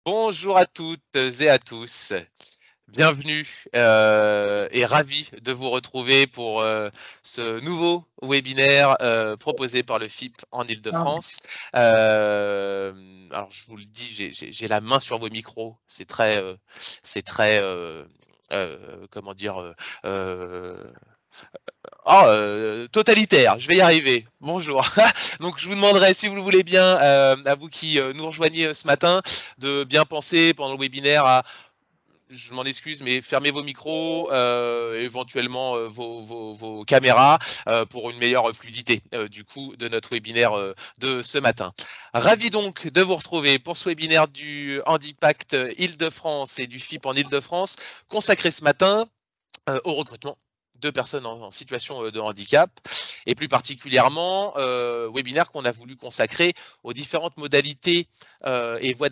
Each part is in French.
Bonjour à toutes et à tous. Bienvenue et ravi de vous retrouver pour ce nouveau webinaire proposé par le FIP en Île-de-France. Alors je vous le dis, j'ai la main sur vos micros. C'est très, comment dire, totalitaire, je vais y arriver. Bonjour. Donc je vous demanderai, si vous le voulez bien, à vous qui nous rejoignez ce matin, de bien penser pendant le webinaire à, je m'en excuse, mais fermez vos micros, éventuellement vos caméras, pour une meilleure fluidité du coup de notre webinaire de ce matin. Ravi donc de vous retrouver pour ce webinaire du Handipact Île-de-France et du FIP en Île-de-France, consacré ce matin au recrutement de personnes en situation de handicap, et plus particulièrement webinaire qu'on a voulu consacrer aux différentes modalités et voies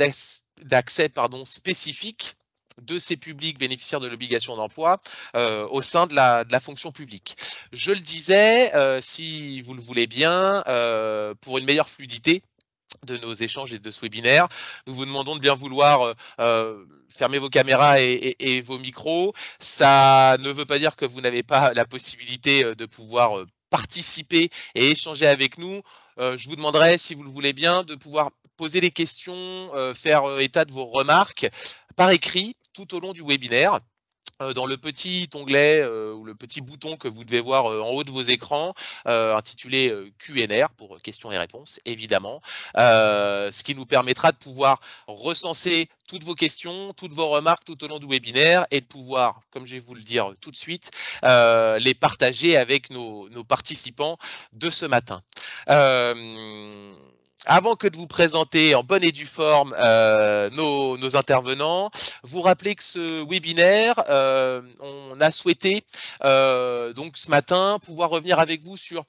d'accès spécifiques de ces publics bénéficiaires de l'obligation d'emploi au sein de la fonction publique. Je le disais, si vous le voulez bien, pour une meilleure fluidité de nos échanges et de ce webinaire, nous vous demandons de bien vouloir fermer vos caméras et vos micros. Ça ne veut pas dire que vous n'avez pas la possibilité de pouvoir participer et échanger avec nous. Je vous demanderai, si vous le voulez bien, de pouvoir poser des questions, faire état de vos remarques par écrit tout au long du webinaire. Dans le petit onglet ou le petit bouton que vous devez voir en haut de vos écrans, intitulé Q&R pour questions et réponses, évidemment, ce qui nous permettra de pouvoir recenser toutes vos questions, toutes vos remarques tout au long du webinaire et de pouvoir, comme je vais vous le dire tout de suite, les partager avec nos participants de ce matin. Avant que de vous présenter en bonne et due forme nos intervenants, vous rappelez que ce webinaire, on a souhaité donc ce matin pouvoir revenir avec vous sur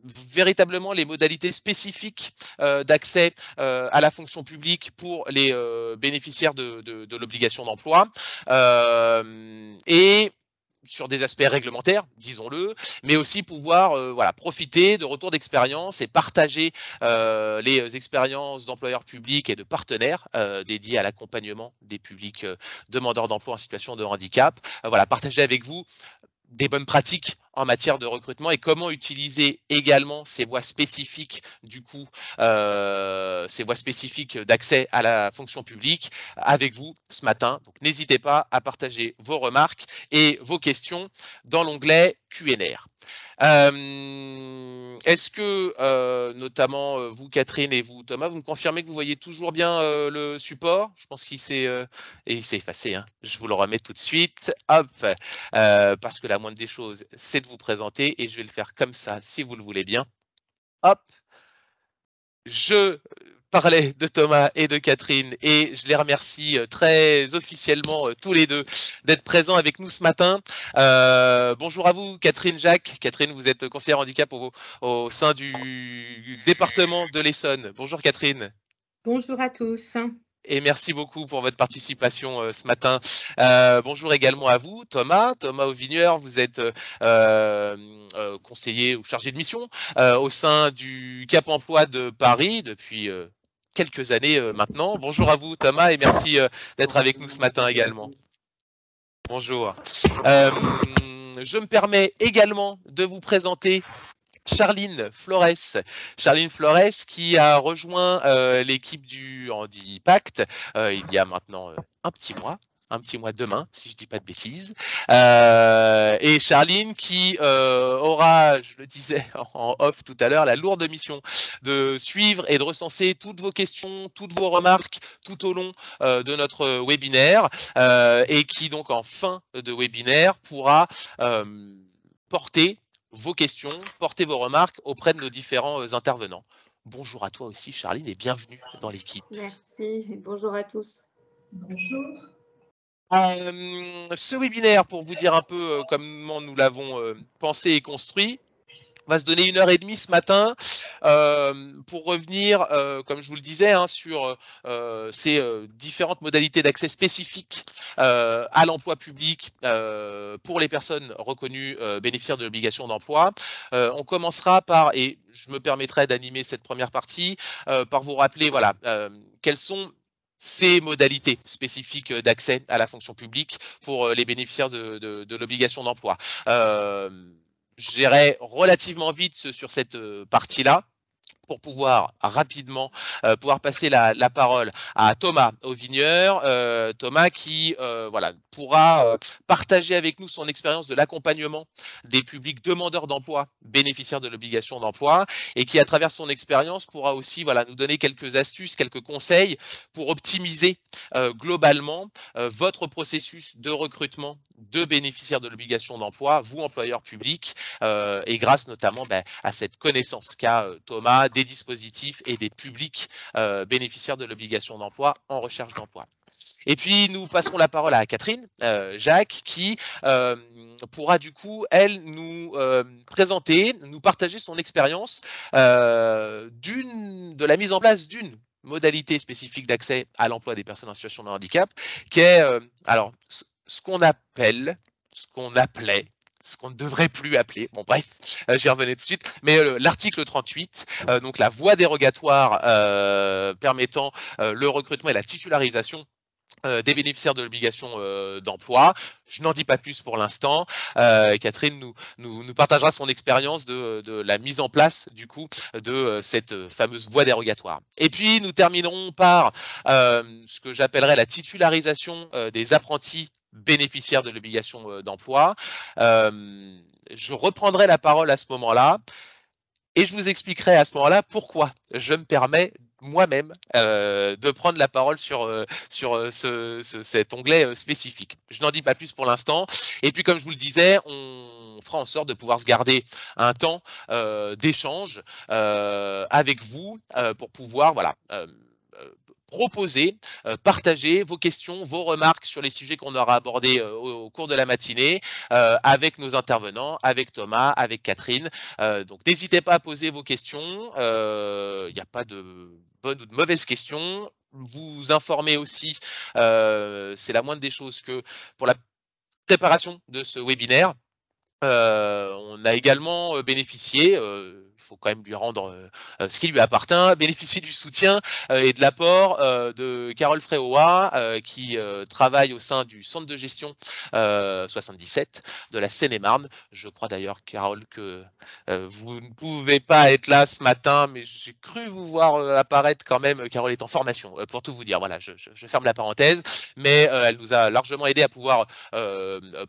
véritablement les modalités spécifiques d'accès à la fonction publique pour les bénéficiaires de l'obligation d'emploi, et sur des aspects réglementaires, disons-le, mais aussi pouvoir voilà, profiter de retours d'expérience et partager les expériences d'employeurs publics et de partenaires dédiés à l'accompagnement des publics demandeurs d'emploi en situation de handicap. Voilà, partager avec vous des bonnes pratiques en matière de recrutement et comment utiliser également ces voies spécifiques, du coup, ces voies spécifiques d'accès à la fonction publique avec vous ce matin. Donc, n'hésitez pas à partager vos remarques et vos questions dans l'onglet Q&R. Est-ce que, notamment vous, Catherine, et vous, Thomas, vous me confirmez que vous voyez toujours bien le support? Je pense qu'il s'est effacé, hein. Je vous le remets tout de suite. Hop, parce que la moindre des choses, c'est de vous présenter et je vais le faire comme ça, si vous le voulez bien. Hop, je parlais de Thomas et de Catherine et je les remercie très officiellement tous les deux d'être présents avec nous ce matin. Bonjour à vous, Catherine, Jacques. Catherine, vous êtes conseillère handicap au sein du département de l'Essonne. Bonjour Catherine. Bonjour à tous. Et merci beaucoup pour votre participation ce matin. Bonjour également à vous, Thomas. Thomas Auvigneur, vous êtes conseiller ou chargé de mission au sein du Cap Emploi de Paris depuis quelques années maintenant. Bonjour à vous, Thomas, et merci d'être avec nous ce matin également. Bonjour. Je me permets également de vous présenter Charline Flores. Charline Flores qui a rejoint l'équipe du Handipact il y a maintenant un petit mois demain, si je dis pas de bêtises. Et Charline qui aura, je le disais en off tout à l'heure, la lourde mission de suivre et de recenser toutes vos questions, toutes vos remarques tout au long de notre webinaire, et qui donc en fin de webinaire pourra porter vos questions, porter vos remarques auprès de nos différents intervenants. Bonjour à toi aussi, Charline, et bienvenue dans l'équipe. Merci, et bonjour à tous. Bonjour. Ce webinaire, pour vous dire un peu comment nous l'avons pensé et construit, va se donner 1h30 ce matin pour revenir, comme je vous le disais, hein, sur ces différentes modalités d'accès spécifiques à l'emploi public pour les personnes reconnues bénéficiaires de l'obligation d'emploi. On commencera par, et je me permettrai d'animer cette première partie, par vous rappeler voilà, quels sont ces modalités spécifiques d'accès à la fonction publique pour les bénéficiaires de l'obligation d'emploi. J'irai relativement vite sur cette partie-là, pour pouvoir rapidement pouvoir passer la parole à Thomas Auvigneur, Thomas qui voilà, pourra partager avec nous son expérience de l'accompagnement des publics demandeurs d'emploi, bénéficiaires de l'obligation d'emploi, et qui à travers son expérience pourra aussi voilà, nous donner quelques astuces, quelques conseils pour optimiser globalement votre processus de recrutement de bénéficiaires de l'obligation d'emploi, vous employeurs publics, et grâce notamment à cette connaissance qu'a Thomas des dispositifs et des publics bénéficiaires de l'obligation d'emploi en recherche d'emploi. Et puis, nous passerons la parole à Catherine Jacques, qui pourra du coup, elle, nous présenter, nous partager son expérience de la mise en place d'une modalité spécifique d'accès à l'emploi des personnes en situation de handicap, qui est alors ce qu'on appelait, ce qu'on ne devrait plus appeler, bon bref, j'y revenais tout de suite, mais l'article 38, donc la voie dérogatoire permettant le recrutement et la titularisation des bénéficiaires de l'obligation d'emploi. Je n'en dis pas plus pour l'instant. Catherine nous partagera son expérience de la mise en place du coup de cette fameuse voie dérogatoire. Et puis nous terminerons par ce que j'appellerais la titularisation des apprentis bénéficiaires de l'obligation d'emploi. Je reprendrai la parole à ce moment-là et je vous expliquerai à ce moment-là pourquoi je me permets moi-même de prendre la parole sur cet onglet spécifique. Je n'en dis pas plus pour l'instant. Et puis, comme je vous le disais, on fera en sorte de pouvoir se garder un temps d'échange avec vous pour pouvoir voilà, proposer, partager vos questions, vos remarques sur les sujets qu'on aura abordés au cours de la matinée avec nos intervenants, avec Thomas, avec Catherine. Donc n'hésitez pas à poser vos questions, il n'y a pas de bonnes ou de mauvaises questions. Vous informez aussi, c'est la moindre des choses, que pour la préparation de ce webinaire, on a également bénéficié, il faut quand même lui rendre ce qui lui appartient, bénéficier du soutien et de l'apport de Carole Fréoa, qui travaille au sein du centre de gestion 77 de la Seine-et-Marne. Je crois d'ailleurs, Carole, que vous ne pouvez pas être là ce matin, mais j'ai cru vous voir apparaître quand même. Carole est en formation, pour tout vous dire. Voilà, je ferme la parenthèse, mais elle nous a largement aidé à pouvoir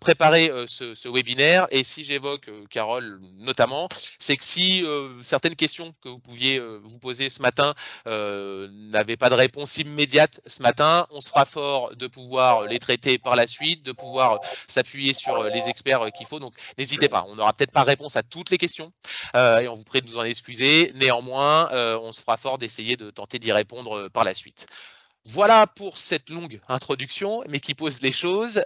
préparer ce webinaire. Et si j'évoque Carole notamment, c'est que si certaines questions que vous pouviez vous poser ce matin n'avaient pas de réponse immédiate ce matin, on sera fort de pouvoir les traiter par la suite, de pouvoir s'appuyer sur les experts qu'il faut. Donc n'hésitez pas, on n'aura peut-être pas réponse à toutes les questions et on vous prie de nous en excuser. Néanmoins, on se fera fort d'essayer de tenter d'y répondre par la suite. Voilà pour cette longue introduction, mais qui pose les choses.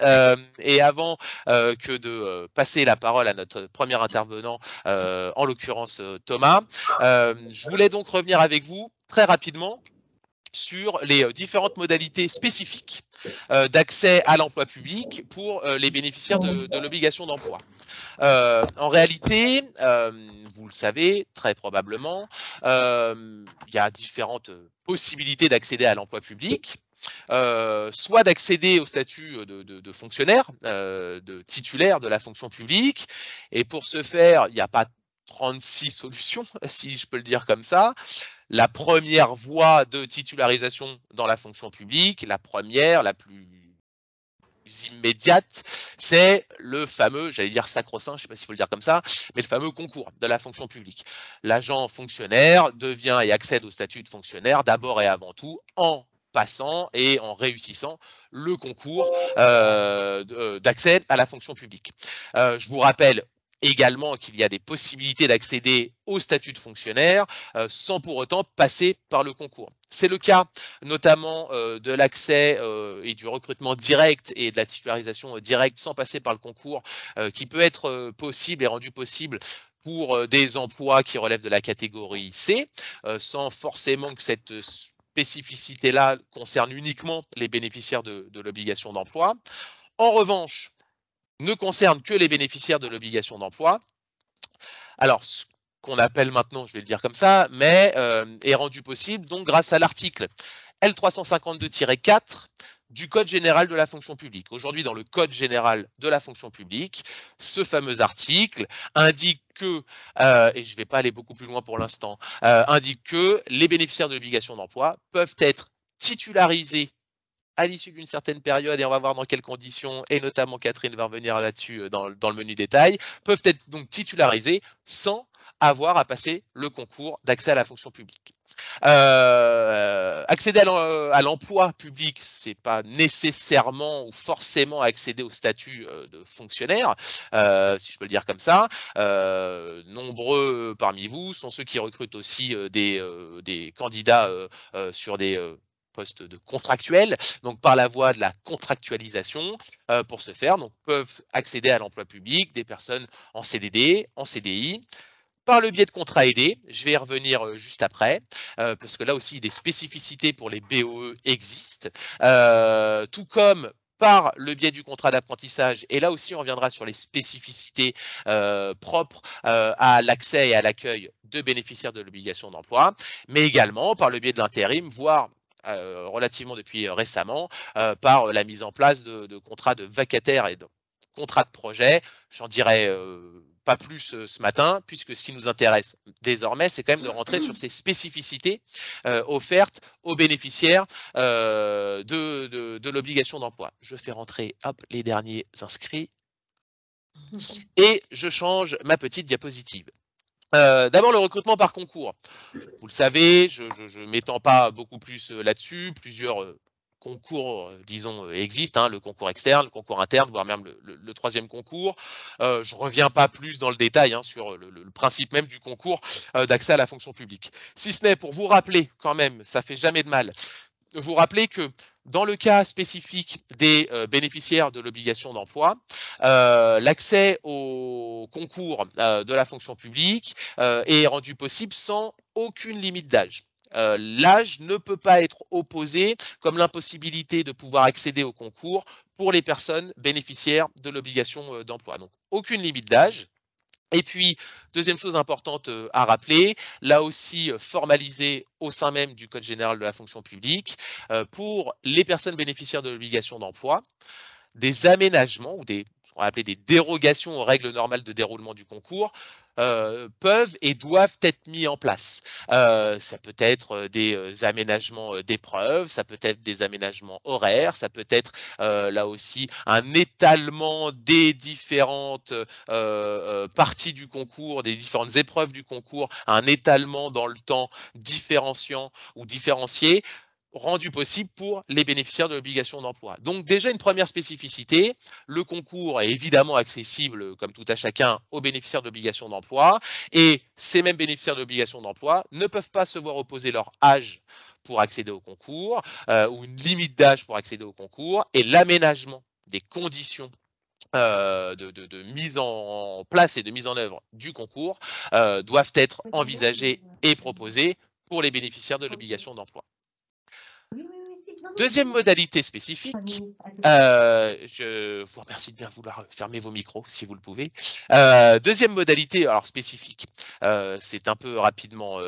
Et avant que de passer la parole à notre premier intervenant, en l'occurrence Thomas, je voulais donc revenir avec vous très rapidement sur les différentes modalités spécifiques d'accès à l'emploi public pour les bénéficiaires de l'obligation d'emploi. En réalité, vous le savez très probablement, il y a différentes possibilités d'accéder à l'emploi public. Soit d'accéder au statut de fonctionnaire, de titulaire de la fonction publique. Et pour ce faire, il n'y a pas 36 solutions, si je peux le dire comme ça. La première voie de titularisation dans la fonction publique, la première, la plus immédiate, c'est le fameux, j'allais dire sacro-saint, je ne sais pas s'il faut le dire comme ça, mais le fameux concours de la fonction publique. L'agent fonctionnaire devient et accède au statut de fonctionnaire d'abord et avant tout en passant et en réussissant le concours d'accès à la fonction publique. Je vous rappelle également qu'il y a des possibilités d'accéder au statut de fonctionnaire sans pour autant passer par le concours. C'est le cas notamment de l'accès et du recrutement direct et de la titularisation directe sans passer par le concours qui peut être possible et rendu possible pour des emplois qui relèvent de la catégorie C, sans forcément que cette spécificité-là concerne uniquement les bénéficiaires de l'obligation d'emploi. En revanche, ne concerne que les bénéficiaires de l'obligation d'emploi. Alors, ce qu'on appelle maintenant, je vais le dire comme ça, mais est rendu possible donc grâce à l'article L352-4 du Code général de la fonction publique. Aujourd'hui, dans le Code général de la fonction publique, ce fameux article indique que, et je ne vais pas aller beaucoup plus loin pour l'instant, indique que les bénéficiaires de l'obligation d'emploi peuvent être titularisés à l'issue d'une certaine période, et on va voir dans quelles conditions, et notamment Catherine va revenir là-dessus dans le menu détail, peuvent être donc titularisés sans avoir à passer le concours d'accès à la fonction publique. Accéder à l'emploi public, c'est pas nécessairement ou forcément accéder au statut de fonctionnaire, si je peux le dire comme ça. Nombreux parmi vous sont ceux qui recrutent aussi des candidats sur des postes de contractuels, donc par la voie de la contractualisation. Pour ce faire, donc peuvent accéder à l'emploi public des personnes en CDD, en CDI, par le biais de contrats aidés. Je vais y revenir juste après, parce que là aussi des spécificités pour les BOE existent, tout comme par le biais du contrat d'apprentissage, et là aussi on reviendra sur les spécificités propres à l'accès et à l'accueil de bénéficiaires de l'obligation d'emploi, mais également par le biais de l'intérim, voire relativement depuis récemment, par la mise en place de contrats de vacataires et de contrats de projet. J'en dirai pas plus ce matin, puisque ce qui nous intéresse désormais, c'est quand même de rentrer sur ces spécificités offertes aux bénéficiaires de l'obligation d'emploi. Je fais rentrer les derniers inscrits et je change ma petite diapositive. D'abord, le recrutement par concours. Vous le savez, je ne m'étends pas beaucoup plus là-dessus. Plusieurs concours, disons, existent, hein, le concours externe, le concours interne, voire même le troisième concours. Je ne reviens pas plus dans le détail hein, sur le principe même du concours d'accès à la fonction publique. Si ce n'est pour vous rappeler quand même, ça fait jamais de mal, vous rappeler que dans le cas spécifique des bénéficiaires de l'obligation d'emploi, l'accès au concours de la fonction publique est rendu possible sans aucune limite d'âge. L'âge ne peut pas être opposé comme l'impossibilité de pouvoir accéder au concours pour les personnes bénéficiaires de l'obligation d'emploi. Donc, aucune limite d'âge. Et puis, deuxième chose importante à rappeler, là aussi formalisé au sein même du Code général de la fonction publique, pour les personnes bénéficiaires de l'obligation d'emploi, des aménagements ou ce qu'on va appeler des dérogations aux règles normales de déroulement du concours peuvent et doivent être mis en place. Ça peut être des aménagements d'épreuves, ça peut être des aménagements horaires, ça peut être là aussi un étalement des différentes parties du concours, des différentes épreuves du concours, un étalement dans le temps différenciant ou différencié, rendu possible pour les bénéficiaires de l'obligation d'emploi. Donc déjà une première spécificité, le concours est évidemment accessible comme tout à chacun aux bénéficiaires de l'obligation d'emploi, et ces mêmes bénéficiaires de l'obligation d'emploi ne peuvent pas se voir opposer leur âge pour accéder au concours ou une limite d'âge pour accéder au concours, et l'aménagement des conditions de mise en place et de mise en œuvre du concours doivent être envisagés et proposés pour les bénéficiaires de l'obligation d'emploi. Deuxième modalité spécifique, je vous remercie de bien vouloir fermer vos micros si vous le pouvez. Deuxième modalité, alors spécifique, c'est un peu rapidement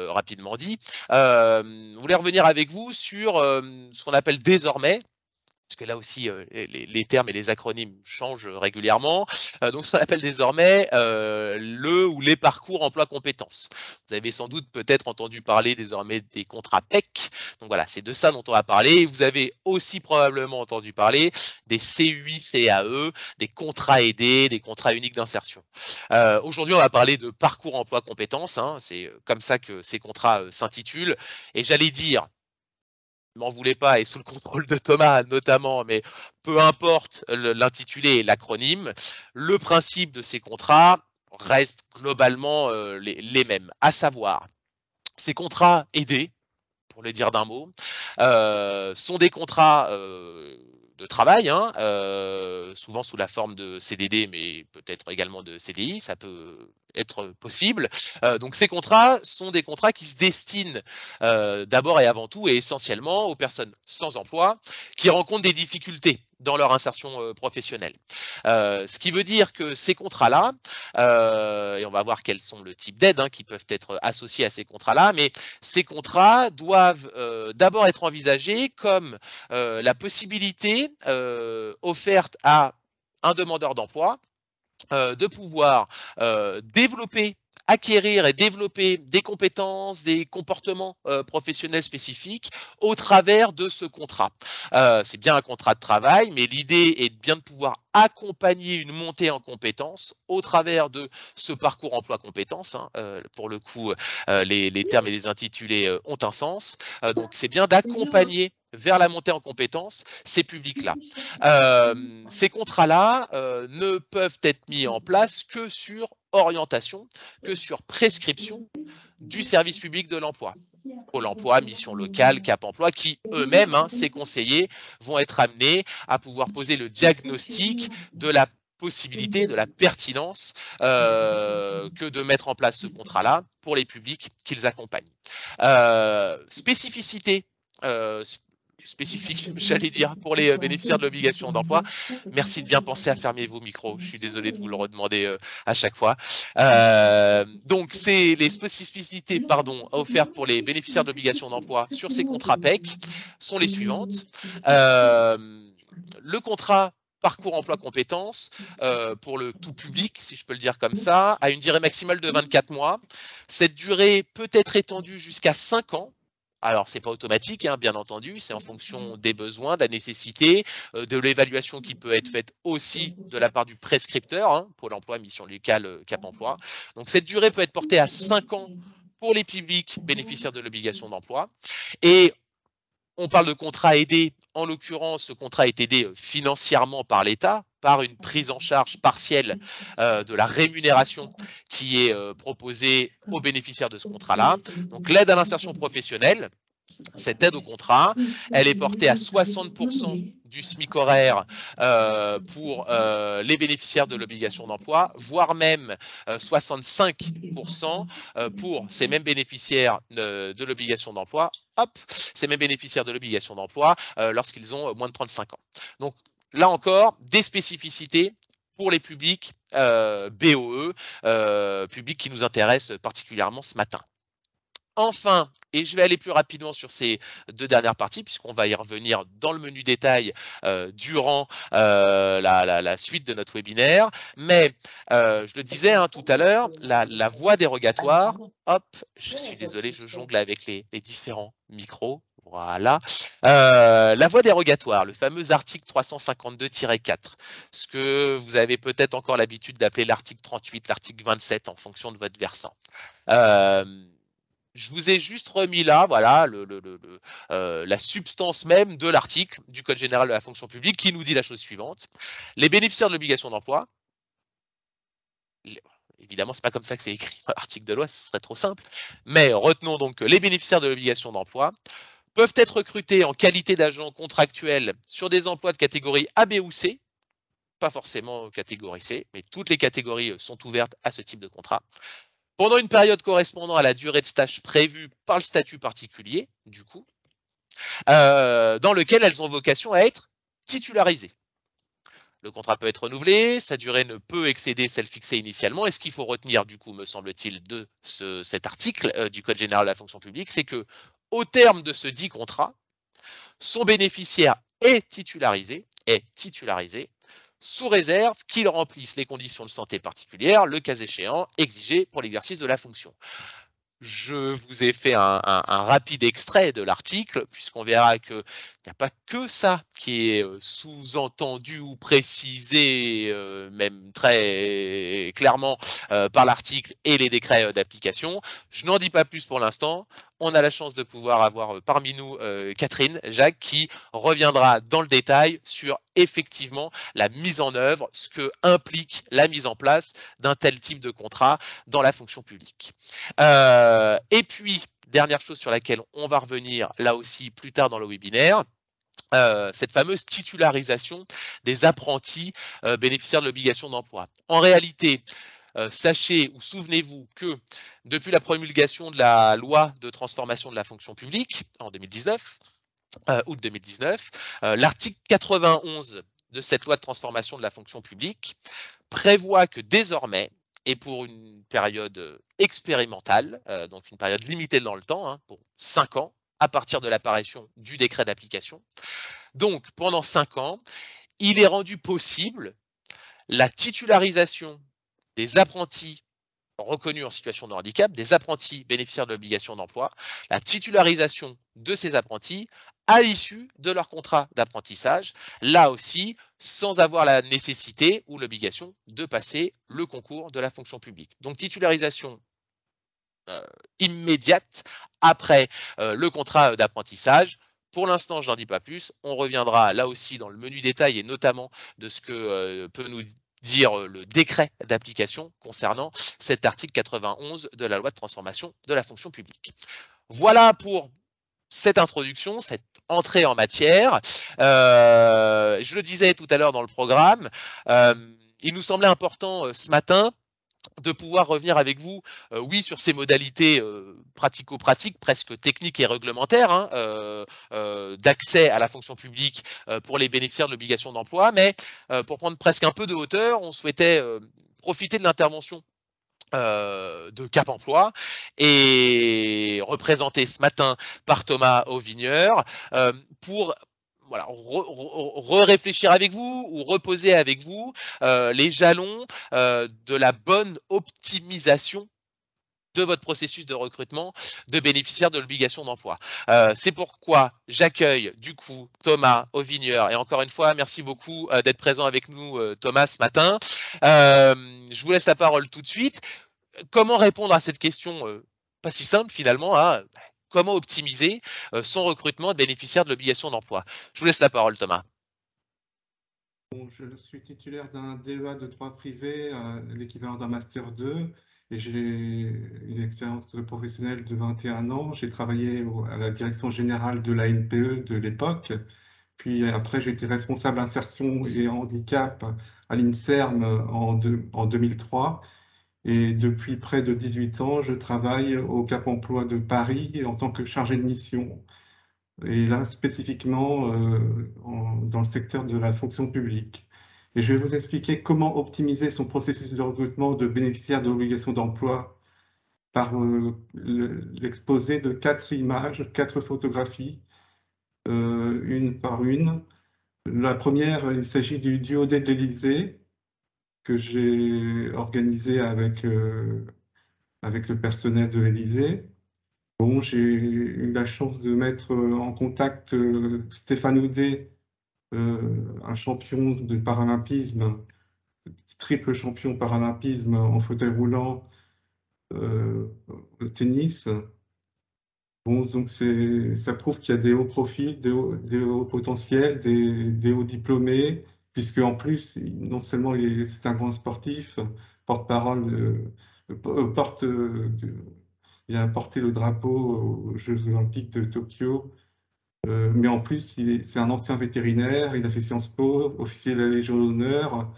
dit. Je voulais revenir avec vous sur ce qu'on appelle désormais, parce que là aussi les termes et les acronymes changent régulièrement, donc ce qu'on appelle désormais le ou les parcours emploi-compétences. Vous avez sans doute peut-être entendu parler désormais des contrats PEC, donc voilà, c'est de ça dont on va parler. Vous avez aussi probablement entendu parler des CUI, CAE, des contrats aidés, des contrats uniques d'insertion. Aujourd'hui, on va parler de parcours emploi-compétences, hein, c'est comme ça que ces contrats s'intitulent, et j'allais dire, m'en voulez pas, et sous le contrôle de Thomas notamment, mais peu importe l'intitulé et l'acronyme, le principe de ces contrats reste globalement les mêmes, à savoir, ces contrats aidés, pour le dire d'un mot, sont des contrats de travail, hein, souvent sous la forme de CDD, mais peut-être également de CDI, ça peut être possible. Donc ces contrats sont des contrats qui se destinent d'abord et avant tout et essentiellement aux personnes sans emploi qui rencontrent des difficultés dans leur insertion professionnelle. Ce qui veut dire que ces contrats-là, et on va voir quels sont le type d'aide hein, qui peuvent être associés à ces contrats-là, mais ces contrats doivent d'abord être envisagé comme la possibilité offerte à un demandeur d'emploi de pouvoir acquérir et développer des compétences, des comportements professionnels spécifiques au travers de ce contrat. C'est bien un contrat de travail, mais l'idée est bien de pouvoir accompagner une montée en compétences au travers de ce parcours emploi compétences. Pour le coup, les termes et les intitulés ont un sens. Donc, c'est bien d'accompagner vers la montée en compétences ces publics-là. Ces contrats-là ne peuvent être mis en place que sur orientation, que sur prescription du service public de l'emploi. Pôle emploi, mission locale, Cap emploi, qui eux-mêmes, ces conseillers, vont être amenés à pouvoir poser le diagnostic de la possibilité, de la pertinence que de mettre en place ce contrat-là pour les publics qu'ils accompagnent. Spécificité spécifique, j'allais dire, pour les bénéficiaires de l'obligation d'emploi. Merci de bien penser à fermer vos micros. Je suis désolé de vous le redemander à chaque fois. Donc, c'est les spécificités offertes pour les bénéficiaires de l'obligation d'emploi sur ces contrats PEC sont les suivantes. Le contrat parcours emploi compétences pour le tout public, si je peux le dire comme ça, a une durée maximale de 24 mois. Cette durée peut être étendue jusqu'à 5 ans. Alors, c'est pas automatique, bien entendu, c'est en fonction des besoins, de la nécessité, de l'évaluation qui peut être faite aussi de la part du prescripteur, Pôle emploi, mission locale, Cap emploi. Donc, cette durée peut être portée à 5 ans pour les publics bénéficiaires de l'obligation d'emploi. Et on parle de contrat aidé. En l'occurrence, ce contrat est aidé financièrement par l'État, par une prise en charge partielle de la rémunération qui est proposée aux bénéficiaires de ce contrat-là. Donc, l'aide à l'insertion professionnelle, cette aide au contrat, elle est portée à 60% du SMIC horaire pour les bénéficiaires de l'obligation d'emploi, voire même 65% pour ces mêmes bénéficiaires de l'obligation d'emploi. Ces mêmes bénéficiaires de l'obligation d'emploi lorsqu'ils ont moins de 35 ans. Donc là encore, des spécificités pour les publics BOE, publics qui nous intéressent particulièrement ce matin. Enfin, et je vais aller plus rapidement sur ces deux dernières parties, puisqu'on va y revenir dans le menu détail durant la suite de notre webinaire. Mais je le disais tout à l'heure, la voie dérogatoire, je suis désolé, je jongle avec les différents micros. Voilà. La voie dérogatoire, le fameux article 352-4, ce que vous avez peut-être encore l'habitude d'appeler l'article 38, l'article 27 en fonction de votre versant. Je vous ai juste remis là, voilà, la substance même de l'article du Code général de la fonction publique qui nous dit la chose suivante. Les bénéficiaires de l'obligation d'emploi, évidemment, c'est pas comme ça que c'est écrit dans l'article de loi, ce serait trop simple, mais retenons donc que les bénéficiaires de l'obligation d'emploi peuvent être recrutés en qualité d'agents contractuels sur des emplois de catégorie A, B ou C, pas forcément catégorie C, mais toutes les catégories sont ouvertes à ce type de contrat, pendant une période correspondant à la durée de stage prévue par le statut particulier, du coup, dans lequel elles ont vocation à être titularisées. Le contrat peut être renouvelé, sa durée ne peut excéder celle fixée initialement, et ce qu'il faut retenir, du coup, me semble-t-il, de cet article du Code général de la fonction publique, c'est que, au terme de ce dit contrat, son bénéficiaire est titularisé, sous réserve qu'il remplisse les conditions de santé particulières, le cas échéant, exigées pour l'exercice de la fonction. Je vous ai fait un rapide extrait de l'article, puisqu'on verra qu'il n'y a pas que ça qui est sous-entendu ou précisé, même très clairement, par l'article et les décrets d'application. Je n'en dis pas plus pour l'instant. On a la chance de pouvoir avoir parmi nous Catherine, Jacques, qui reviendra dans le détail sur effectivement la mise en œuvre, ce que implique la mise en place d'un tel type de contrat dans la fonction publique. Et puis, dernière chose sur laquelle on va revenir là aussi plus tard dans le webinaire, cette fameuse titularisation des apprentis bénéficiaires de l'obligation d'emploi. En réalité, sachez ou souvenez-vous que depuis la promulgation de la loi de transformation de la fonction publique en 2019, août 2019, l'article 91 de cette loi de transformation de la fonction publique prévoit que désormais, et pour une période expérimentale, donc une période limitée dans le temps, pour 5 ans, à partir de l'apparition du décret d'application. Donc, pendant 5 ans, il est rendu possible la titularisation des apprentis reconnus en situation de handicap, des apprentis bénéficiaires de l'obligation d'emploi, la titularisation de ces apprentis à l'issue de leur contrat d'apprentissage, là aussi sans avoir la nécessité ou l'obligation de passer le concours de la fonction publique. Donc titularisation immédiate après le contrat d'apprentissage. Pour l'instant, je n'en dis pas plus. On reviendra là aussi dans le menu détail et notamment de ce que peut nous dire le décret d'application concernant cet article 91 de la loi de transformation de la fonction publique. Voilà pour cette introduction, cette entrée en matière. Je le disais tout à l'heure dans le programme, il nous semblait important ce matin de pouvoir revenir avec vous, oui, sur ces modalités pratico-pratiques, presque techniques et réglementaires, hein, d'accès à la fonction publique pour les bénéficiaires de l'obligation d'emploi, mais pour prendre presque un peu de hauteur, on souhaitait profiter de l'intervention de Cap Emploi et représenté ce matin par Thomas Auvigneur pour voilà, réfléchir avec vous ou reposer avec vous les jalons de la bonne optimisation de votre processus de recrutement de bénéficiaires de l'obligation d'emploi. C'est pourquoi j'accueille du coup Thomas Auvigneur et encore une fois merci beaucoup d'être présent avec nous Thomas ce matin. Je vous laisse la parole tout de suite. Comment répondre à cette question pas si simple finalement, à comment optimiser son recrutement de bénéficiaires de l'obligation d'emploi? Je vous laisse la parole Thomas. Bon, je suis titulaire d'un DEA de droit privé, l'équivalent d'un Master 2, et j'ai une expérience professionnelle de 21 ans. J'ai travaillé à la direction générale de la NPE de l'époque, puis après j'ai été responsable insertion et handicap à l'INSERM en 2003. Et depuis près de 18 ans, je travaille au Cap Emploi de Paris en tant que chargé de mission. Et là, spécifiquement dans le secteur de la fonction publique. Et je vais vous expliquer comment optimiser son processus de recrutement de bénéficiaires de l'obligation d'emploi par l'exposé de 4 images, 4 photographies, une par une. La première, il s'agit du duo de l'Élysée que j'ai organisé avec le personnel de l'Élysée. Bon, j'ai eu la chance de mettre en contact Stéphane Houdet, un champion de paralympisme, triple champion paralympisme en fauteuil roulant au tennis. Bon, donc ça prouve qu'il y a des hauts profils, des hauts potentiels, des hauts diplômés, puisque en plus, non seulement c'est un grand sportif, porte-parole, il a porté le drapeau aux Jeux Olympiques de Tokyo, mais en plus, c'est un ancien vétérinaire, il a fait Sciences Po, officier de la Légion d'honneur.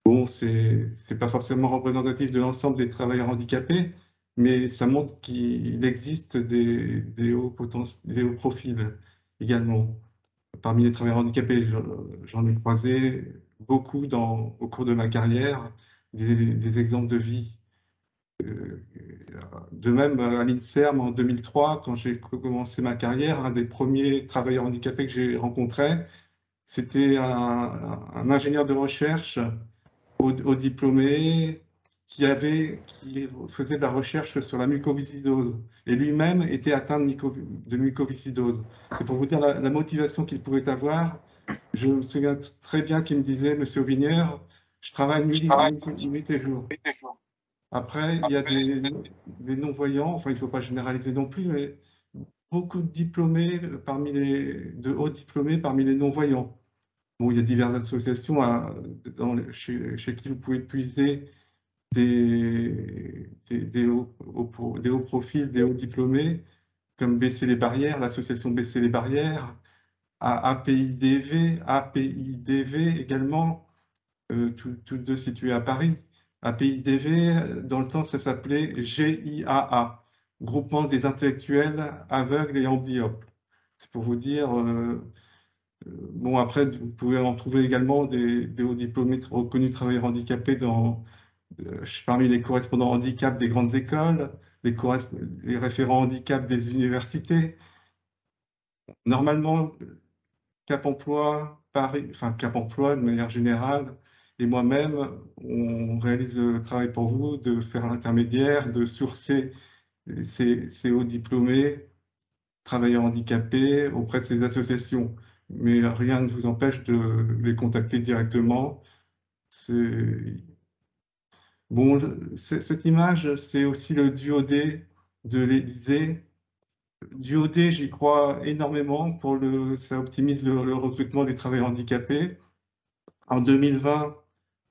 Bon, c'est pas forcément représentatif de l'ensemble des travailleurs handicapés, mais ça montre qu'il existe des hauts profils également. Parmi les travailleurs handicapés, j'en ai croisé beaucoup au cours de ma carrière, des exemples de vie. De même, à l'INSERM en 2003, quand j'ai commencé ma carrière, un des premiers travailleurs handicapés que j'ai rencontré, c'était un ingénieur de recherche haut diplômé qui faisait de la recherche sur la mucoviscidose. Et lui-même était atteint de mucoviscidose. C'est pour vous dire la motivation qu'il pouvait avoir. Je me souviens très bien qu'il me disait, Monsieur Auvigneur, je travaille nuit et jour. Après, il y a des non-voyants, enfin, il ne faut pas généraliser non plus, mais beaucoup de diplômés, de hauts diplômés parmi les non-voyants. Bon, il y a diverses associations chez qui vous pouvez puiser des hauts profils, des hauts diplômés, comme Baisser les barrières, l'association Baisser les barrières, APIDV également, tous deux situés à Paris. APIDV, dans le temps, ça s'appelait GIAA, Groupement des intellectuels aveugles et amblyopes. C'est pour vous dire, bon, après, vous pouvez en trouver également des hauts diplômés reconnus travailleurs handicapés parmi les correspondants handicap des grandes écoles, les référents handicap des universités. Normalement, Cap Emploi, Paris, enfin Cap Emploi de manière générale, et moi-même, on réalise le travail pour vous de faire l'intermédiaire, de sourcer ces hauts diplômés, travailleurs handicapés auprès de ces associations. Mais rien ne vous empêche de les contacter directement. Bon, cette image, c'est aussi le duodé de l'Élysée. Duodé, j'y crois énormément ça optimise le recrutement des travailleurs handicapés. En 2020,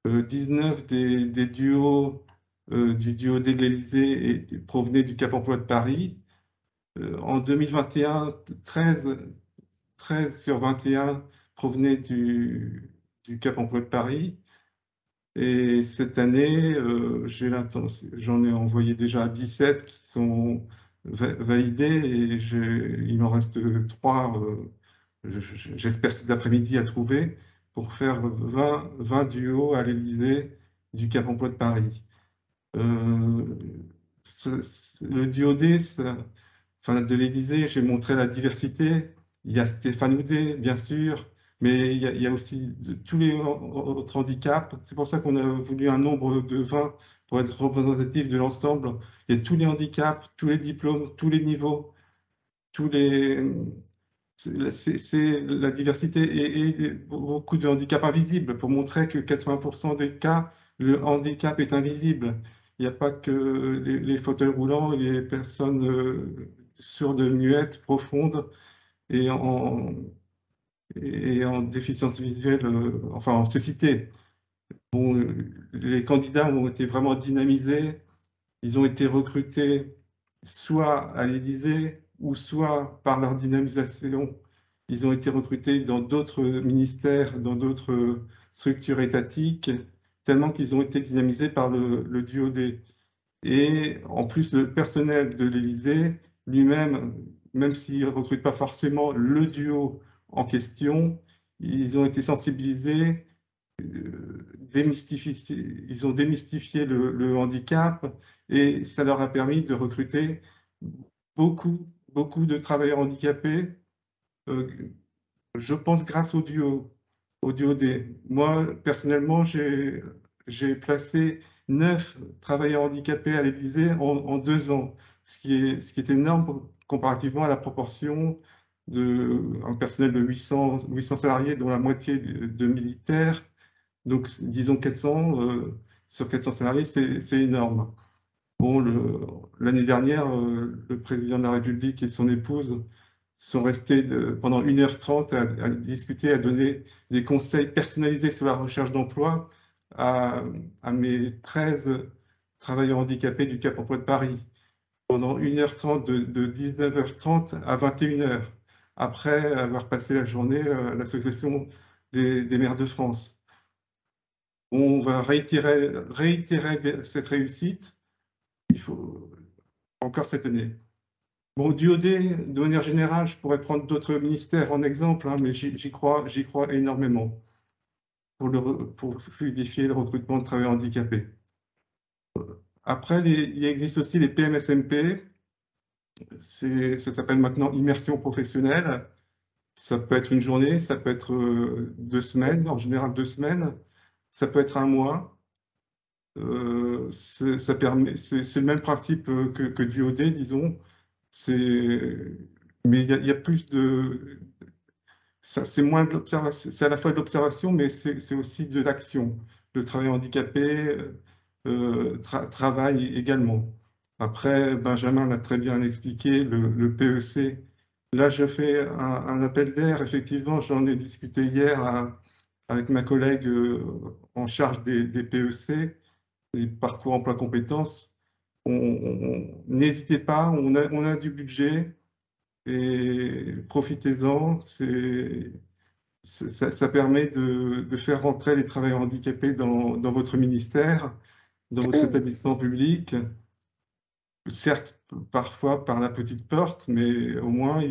19 des duos du duodé de l'Élysée provenaient du Cap Emploi de Paris. En 2021, 13 sur 21 provenaient du Cap Emploi de Paris. Et cette année, j'en ai envoyé déjà 17 qui sont validés et il m'en reste 3, j'espère cet après-midi à trouver, pour faire 20 duos à l'Élysée du Cap Emploi de Paris. Le duodé, enfin, de l'Élysée, j'ai montré la diversité. Il y a Stéphane Houdet, bien sûr, mais il y a aussi tous les autres handicaps. C'est pour ça qu'on a voulu un nombre de 20 pour être représentatif de l'ensemble. Il y a tous les handicaps, tous les diplômes, tous les niveaux, tous les... C'est la diversité et beaucoup de handicaps invisibles pour montrer que 80% des cas, le handicap est invisible. Il n'y a pas que les fauteuils roulants et les personnes sourdes, muettes, profondes et en déficience visuelle, enfin en cécité. Bon, les candidats ont été vraiment dynamisés. Ils ont été recrutés soit à l'Élysée ou soit par leur dynamisation. Ils ont été recrutés dans d'autres ministères, dans d'autres structures étatiques, tellement qu'ils ont été dynamisés par le duodé. Et en plus, le personnel de l'Élysée lui-même, même s'il ne recrute pas forcément le duo en question, ils ont été sensibilisés, ils ont démystifié le handicap et ça leur a permis de recruter beaucoup de travailleurs handicapés, euh, je pense grâce au duodé. Moi, personnellement, j'ai placé 9 travailleurs handicapés à l'Élysée en 2 ans, ce qui est énorme comparativement à la proportion d'un personnel de 800 salariés, dont la moitié de militaires. Donc, disons 400 sur 400 salariés, c'est énorme. Bon, l'année dernière, le président de la République et son épouse sont restés pendant 1h30 à discuter, à donner des conseils personnalisés sur la recherche d'emploi à mes 13 travailleurs handicapés du Cap Emploi de Paris. Pendant 1h30, de 19h30 à 21h, après avoir passé la journée à l'Association des maires de France. On va réitérer cette réussite, il faut encore cette année. Bon, duodé, de manière générale, je pourrais prendre d'autres ministères en exemple, hein, mais j'y crois énormément pour fluidifier le recrutement de travailleurs handicapés. Après, il existe aussi les PMSMP, ça s'appelle maintenant immersion professionnelle. Ça peut être une journée, ça peut être 2 semaines, en général 2 semaines, ça peut être un mois. C'est le même principe que duodé, disons. Mais il y a plus de... C'est moins de l'observation, c'est à la fois de l'observation, mais c'est aussi de l'action. Le travail handicapé travaille également. Après, Benjamin l'a très bien expliqué, le PEC. Là, je fais un appel d'air. Effectivement, j'en ai discuté hier avec ma collègue en charge des PEC, des parcours emploi compétences. N'hésitez pas, on a du budget et profitez-en. Ça permet de faire rentrer les travailleurs handicapés dans votre ministère, dans votre établissement public. Certes, parfois par la petite porte, mais au moins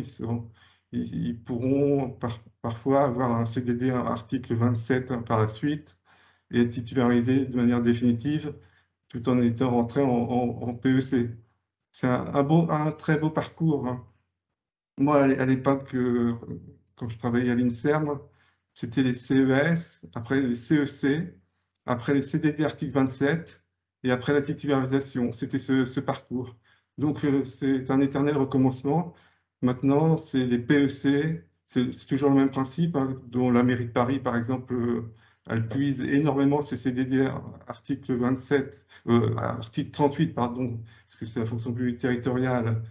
ils pourront parfois avoir un CDD, un article 27 par la suite, et être titularisés de manière définitive, tout en étant rentrés en PEC. C'est un très beau parcours, hein. Moi, à l'époque, quand je travaillais à l'INSERM, c'était les CES, après les CEC, après les CDD article 27 et après la titularisation. C'était ce parcours. Donc, c'est un éternel recommencement. Maintenant, c'est les PEC, c'est toujours le même principe, hein, dont la mairie de Paris, par exemple, elle puise énormément ses CDD article 27, article 38, pardon, parce que c'est la fonction publique territoriale.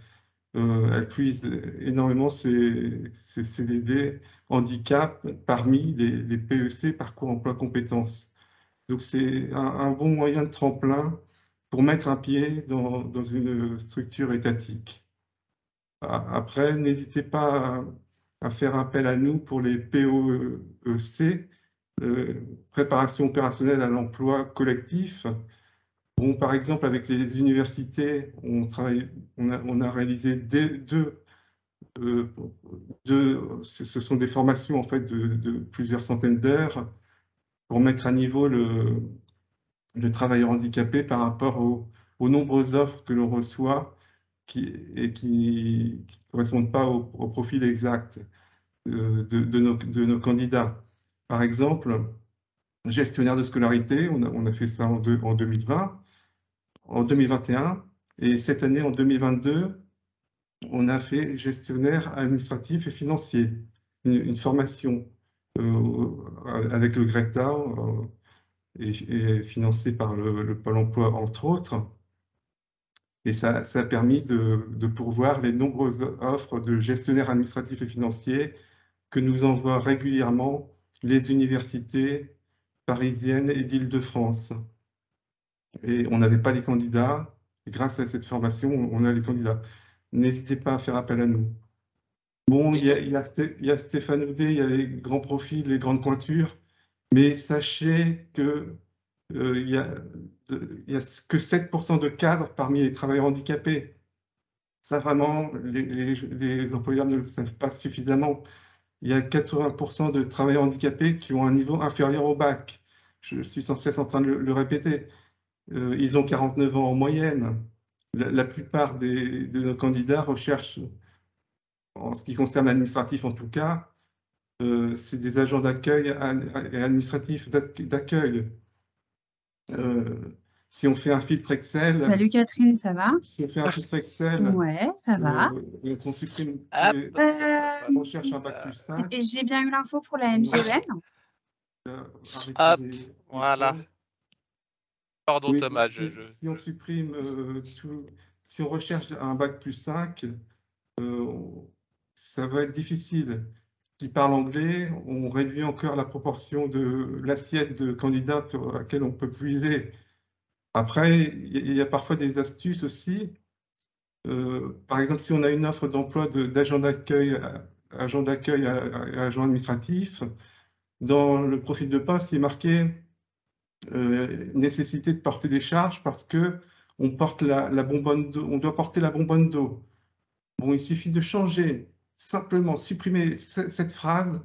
Elle puise énormément ses CDD handicap parmi les PEC, parcours emploi compétences. Donc c'est un bon moyen de tremplin pour mettre un pied dans une structure étatique. Après, n'hésitez pas à faire appel à nous pour les POEC, préparation opérationnelle à l'emploi collectif. Bon, par exemple, avec les universités, on a réalisé ce sont des formations en fait de plusieurs centaines d'heures pour mettre à niveau le travailleur handicapé par rapport aux nombreuses offres que l'on reçoit et qui ne correspondent pas au profil exact de nos candidats. Par exemple, gestionnaire de scolarité, on a fait ça en 2020, en 2021, et cette année, en 2022, on a fait gestionnaire administratif et financier, une formation avec le Greta et financée par le Pôle emploi, entre autres. Et ça a permis de pourvoir les nombreuses offres de gestionnaire administratif et financier que nous envoient régulièrement les universités parisiennes et d'Île-de-France. Et on n'avait pas les candidats. Et grâce à cette formation, on a les candidats. N'hésitez pas à faire appel à nous. Bon, il y a Stéphane Houdet, il y a les grands profils, les grandes pointures, mais sachez que il y a que 7% de cadres parmi les travailleurs handicapés. Ça, vraiment, les employeurs ne le savent pas suffisamment. Il y a 80% de travailleurs handicapés qui ont un niveau inférieur au bac. Je suis sans cesse en train de le répéter. Ils ont 49 ans en moyenne. La plupart de nos candidats recherchent, en ce qui concerne l'administratif en tout cas, c'est des agents d'accueil et administratifs d'accueil. Si on fait un filtre Excel, Salut Catherine, ça va? si on fait un filtre Excel, Ouais, ça va. on supprime, Hop. on cherche un bac plus 5. Et j'ai bien eu l'info pour la MGEN. Hop, voilà. Pardon Oui, Thomas, si on supprime si on recherche un bac plus 5, ça va être difficile. Qui parlent anglais, on réduit encore la proportion de l'assiette de candidats à laquelle on peut puiser. Après, il y a parfois des astuces aussi. Par exemple, si on a une offre d'emploi d'agent d'accueil, agent d'accueil à agent administratif, dans le profil de poste, il est marqué nécessité de porter des charges parce que on porte la bonbonne d'eau, on doit porter la bonbonne d'eau. Bon, il suffit de changer, simplement supprimer cette phrase,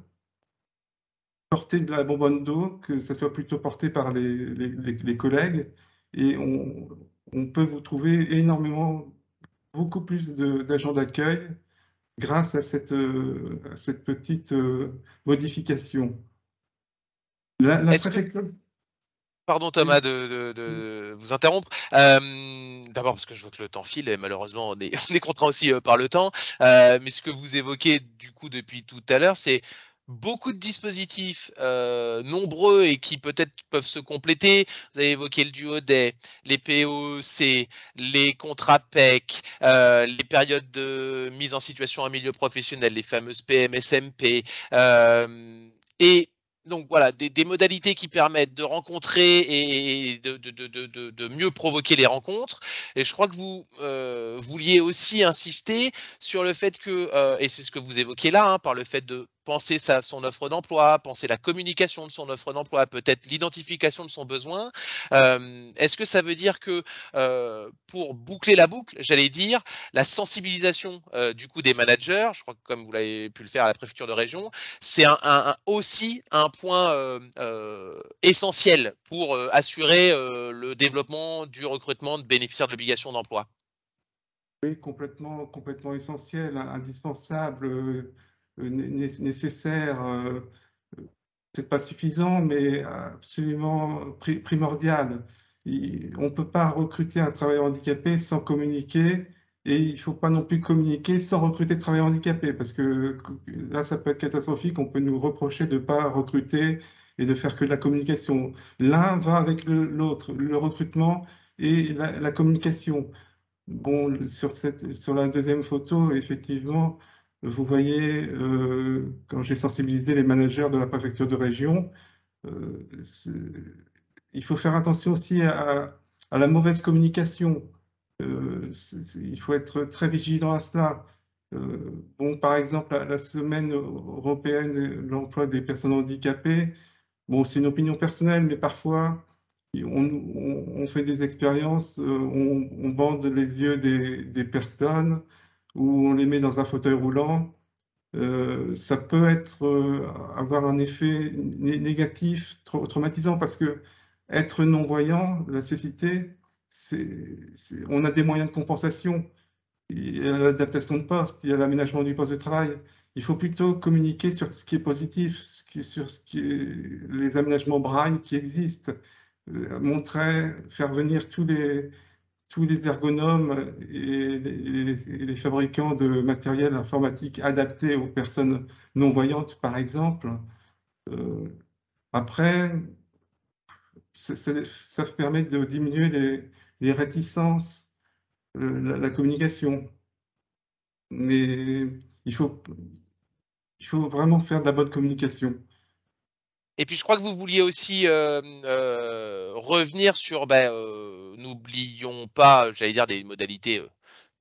porter de la bonbonne d'eau, que ça soit plutôt porté par les collègues, et on peut vous trouver énormément, beaucoup plus d'agents d'accueil grâce à cette petite modification. La préfecture. Pardon Thomas de vous interrompre. D'abord parce que je vois que le temps file et malheureusement on est contraint aussi par le temps. Mais ce que vous évoquez du coup depuis tout à l'heure, c'est beaucoup de dispositifs nombreux et qui peut-être peuvent se compléter. Vous avez évoqué le duo des les POEC, les contrats PEC, les périodes de mise en situation en milieu professionnel, les fameuses PMSMP, et donc voilà, des modalités qui permettent de rencontrer et de mieux provoquer les rencontres. Et je crois que vous vouliez aussi insister sur le fait que, et c'est ce que vous évoquez là, hein, par le fait de penser son offre d'emploi, penser la communication de son offre d'emploi, peut-être l'identification de son besoin. Est-ce que ça veut dire que pour boucler la boucle, j'allais dire, la sensibilisation du coup des managers, je crois que comme vous l'avez pu le faire à la préfecture de région, c'est aussi un point essentiel pour assurer le développement du recrutement de bénéficiaires de l'obligation d'emploi? Oui, complètement essentiel, indispensable, nécessaire, peut-être pas suffisant, mais absolument primordial. On ne peut pas recruter un travailleur handicapé sans communiquer, et il ne faut pas non plus communiquer sans recruter de travailleurs handicapés, parce que là, ça peut être catastrophique. On peut nous reprocher de ne pas recruter et de faire que de la communication. L'un va avec l'autre, le recrutement et la communication. Bon, sur la deuxième photo, effectivement, vous voyez, quand j'ai sensibilisé les managers de la préfecture de région, euh, c'est- il faut faire attention aussi à la mauvaise communication. Il faut être très vigilant à cela. Bon, par exemple, la semaine européenne de l'emploi des personnes handicapées, bon, c'est une opinion personnelle, mais parfois, on fait des expériences, on bande les yeux des personnes ou on les met dans un fauteuil roulant. Ça peut avoir un effet négatif, traumatisant, parce que être non-voyant, la cécité, on a des moyens de compensation. Il y a l'adaptation de poste, il y a l'aménagement du poste de travail. Il faut plutôt communiquer sur ce qui est positif, sur ce qui est les aménagements braille qui existent, montrer, faire venir tous les ergonomes et les fabricants de matériel informatique adaptés aux personnes non-voyantes, par exemple. Euh, Après, ça permet de diminuer les réticences, la communication. Mais il faut, il faut vraiment faire de la bonne communication. Et puis je crois que vous vouliez aussi revenir sur, n'oublions pas, j'allais dire des modalités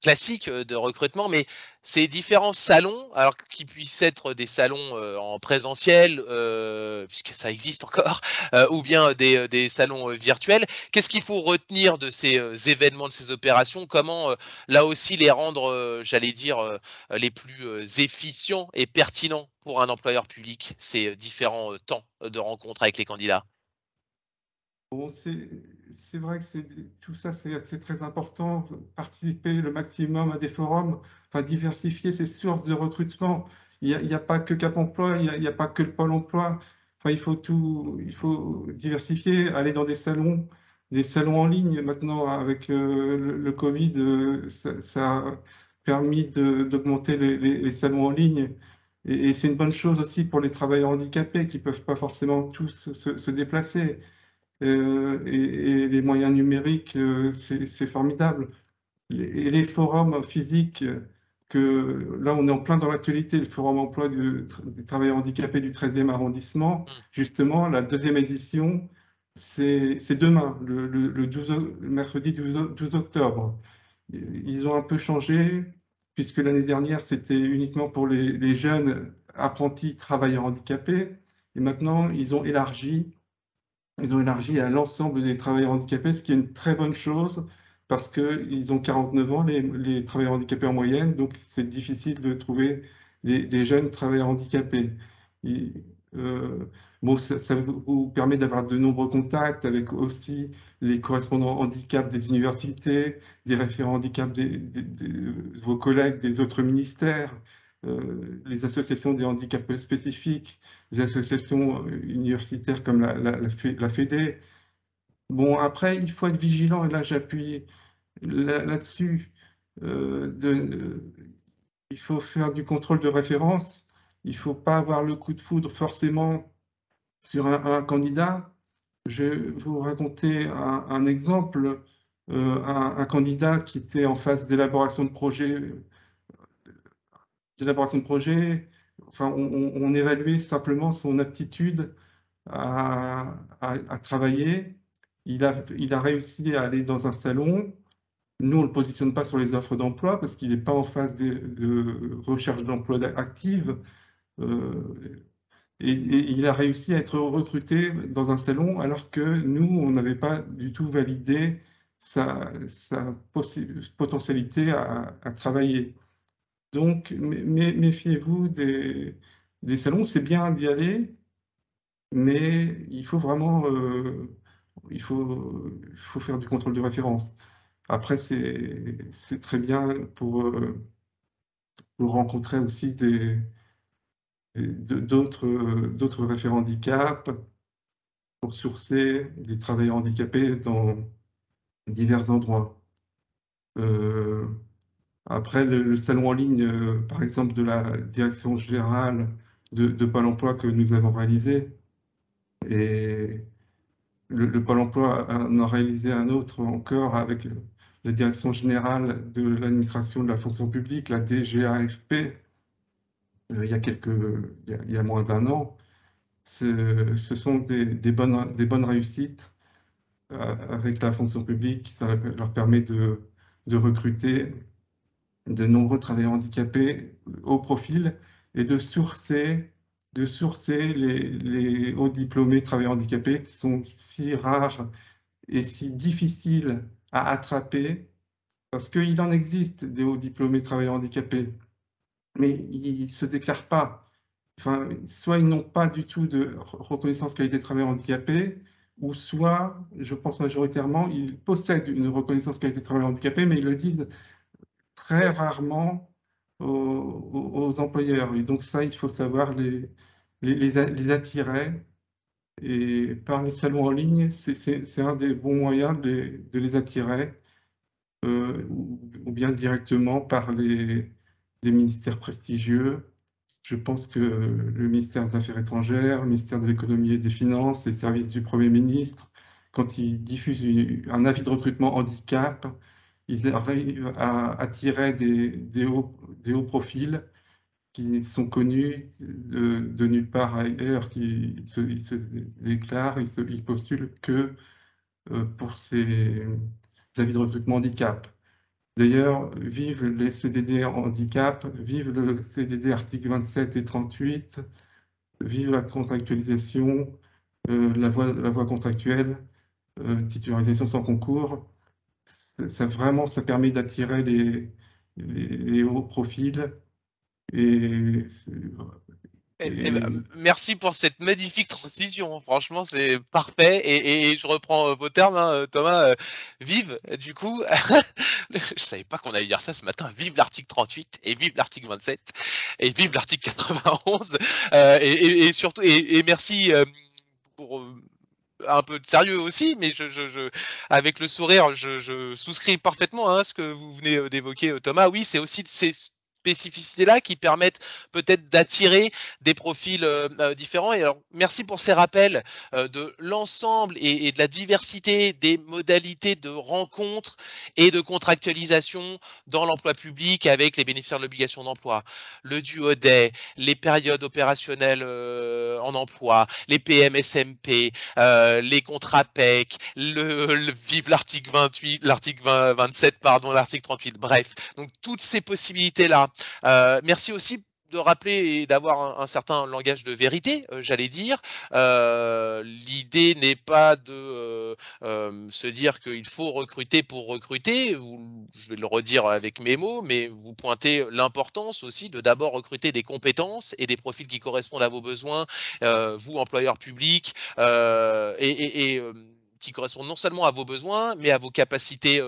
classiques de recrutement, mais ces différents salons, alors qu'ils puissent être des salons en présentiel, puisque ça existe encore, ou bien des salons virtuels. Qu'est-ce qu'il faut retenir de ces événements, de ces opérations? Comment là aussi les rendre, j'allais dire, les plus efficients et pertinents pour un employeur public, ces différents temps de rencontre avec les candidats? Bon, c'est vrai que tout ça, c'est très important. Participer le maximum à des forums, enfin, diversifier ses sources de recrutement. Il y a pas que Cap Emploi, il y a pas que le Pôle Emploi. Enfin, il faut diversifier, aller dans des salons en ligne. Maintenant, avec le Covid, ça a permis d'augmenter les salons en ligne. Et c'est une bonne chose aussi pour les travailleurs handicapés qui ne peuvent pas forcément tous se déplacer. Et les moyens numériques, c'est formidable. Et les forums physiques, là on est en plein dans l'actualité, le forum emploi des travailleurs handicapés du 13e arrondissement, Mmh. justement, la deuxième édition, c'est demain, le mercredi 12 octobre. Ils ont un peu changé, puisque l'année dernière, c'était uniquement pour les jeunes apprentis travailleurs handicapés, et maintenant, ils ont élargi à l'ensemble des travailleurs handicapés, ce qui est une très bonne chose parce qu'ils ont 49 ans, les travailleurs handicapés en moyenne, donc c'est difficile de trouver des jeunes travailleurs handicapés. Et, euh, bon, ça vous permet d'avoir de nombreux contacts avec aussi les correspondants handicap des universités, des référents handicap de vos collègues des autres ministères, les associations des handicaps spécifiques, des associations universitaires comme la FEDE. Bon, après, il faut être vigilant, et là, j'appuie là-dessus. Il faut faire du contrôle de référence. Il ne faut pas avoir le coup de foudre forcément sur un candidat. Je vais vous raconter un exemple. Un candidat qui était en phase d'élaboration de projet, enfin, on évaluait simplement son aptitude à travailler. Il a réussi à aller dans un salon. Nous, on ne le positionne pas sur les offres d'emploi parce qu'il n'est pas en phase de recherche d'emploi active. Euh, et il a réussi à être recruté dans un salon alors que nous, on n'avait pas du tout validé sa potentialité à travailler. Donc, méfiez-vous des salons. C'est bien d'y aller, mais il faut vraiment il faut faire du contrôle de référence. Après, c'est très bien pour rencontrer aussi d'autres référents handicap, pour sourcer des travailleurs handicapés dans divers endroits. Euh, Après, le salon en ligne, par exemple, de la direction générale de Pôle emploi que nous avons réalisé, et le Pôle emploi en a réalisé un autre encore avec la direction générale de l'administration de la fonction publique, la DGAFP, il y a moins d'un an. Ce sont des bonnes réussites avec la fonction publique. Ça leur permet de recruter de nombreux travailleurs handicapés au profil et de sourcer les hauts diplômés travailleurs handicapés qui sont si rares et si difficiles à attraper, parce qu'il en existe des hauts diplômés travailleurs handicapés, mais ils ne se déclarent pas. Enfin, soit ils n'ont pas du tout de reconnaissance qualité de travailleur handicapé, ou soit, je pense majoritairement, ils possèdent une reconnaissance qualité de travailleur handicapé, mais ils le disent très rarement aux employeurs. Et donc ça, il faut savoir les attirer. Et par les salons en ligne, c'est un des bons moyens de les attirer, ou bien directement par des ministères prestigieux. Je pense que le ministère des Affaires étrangères, le ministère de l'Économie et des Finances, les services du Premier ministre, quand ils diffusent un avis de recrutement handicap, ils arrivent à attirer des hauts profils qui sont connus de nulle part ailleurs, ils se déclarent, ils postulent que pour ces avis de recrutement handicap. D'ailleurs, vive les CDD handicap, vive le CDD article 27 et 38, vive la contractualisation, la voie contractuelle, titularisation sans concours. Vraiment, ça permet d'attirer les hauts profils. Et, Merci pour cette magnifique transition. Franchement, c'est parfait. Et je reprends vos termes, hein, Thomas. Vive, du coup, je savais pas qu'on allait dire ça ce matin. Vive l'article 38 et vive l'article 27 et vive l'article 91. Et surtout, et merci pour un peu de sérieux aussi, mais avec le sourire, je souscris parfaitement à ce que vous venez d'évoquer, Thomas. Oui, c'est aussi ces spécificités-là qui permettent peut-être d'attirer des profils différents. Et alors, merci pour ces rappels de l'ensemble et de la diversité des modalités de rencontre et de contractualisation dans l'emploi public avec les bénéficiaires de l'obligation d'emploi. Le duo-day, les périodes opérationnelles en emploi, les PMSMP, les contrats PEC, vive l'article 28, l'article 27, pardon, l'article 38, bref. Donc toutes ces possibilités-là. Merci aussi de rappeler et d'avoir un certain langage de vérité, j'allais dire. L'idée n'est pas de se dire qu'il faut recruter pour recruter. Je vais le redire avec mes mots, mais vous pointez l'importance aussi de d'abord recruter des compétences et des profils qui correspondent à vos besoins, vous, employeurs publics, qui correspondent non seulement à vos besoins, mais à vos capacités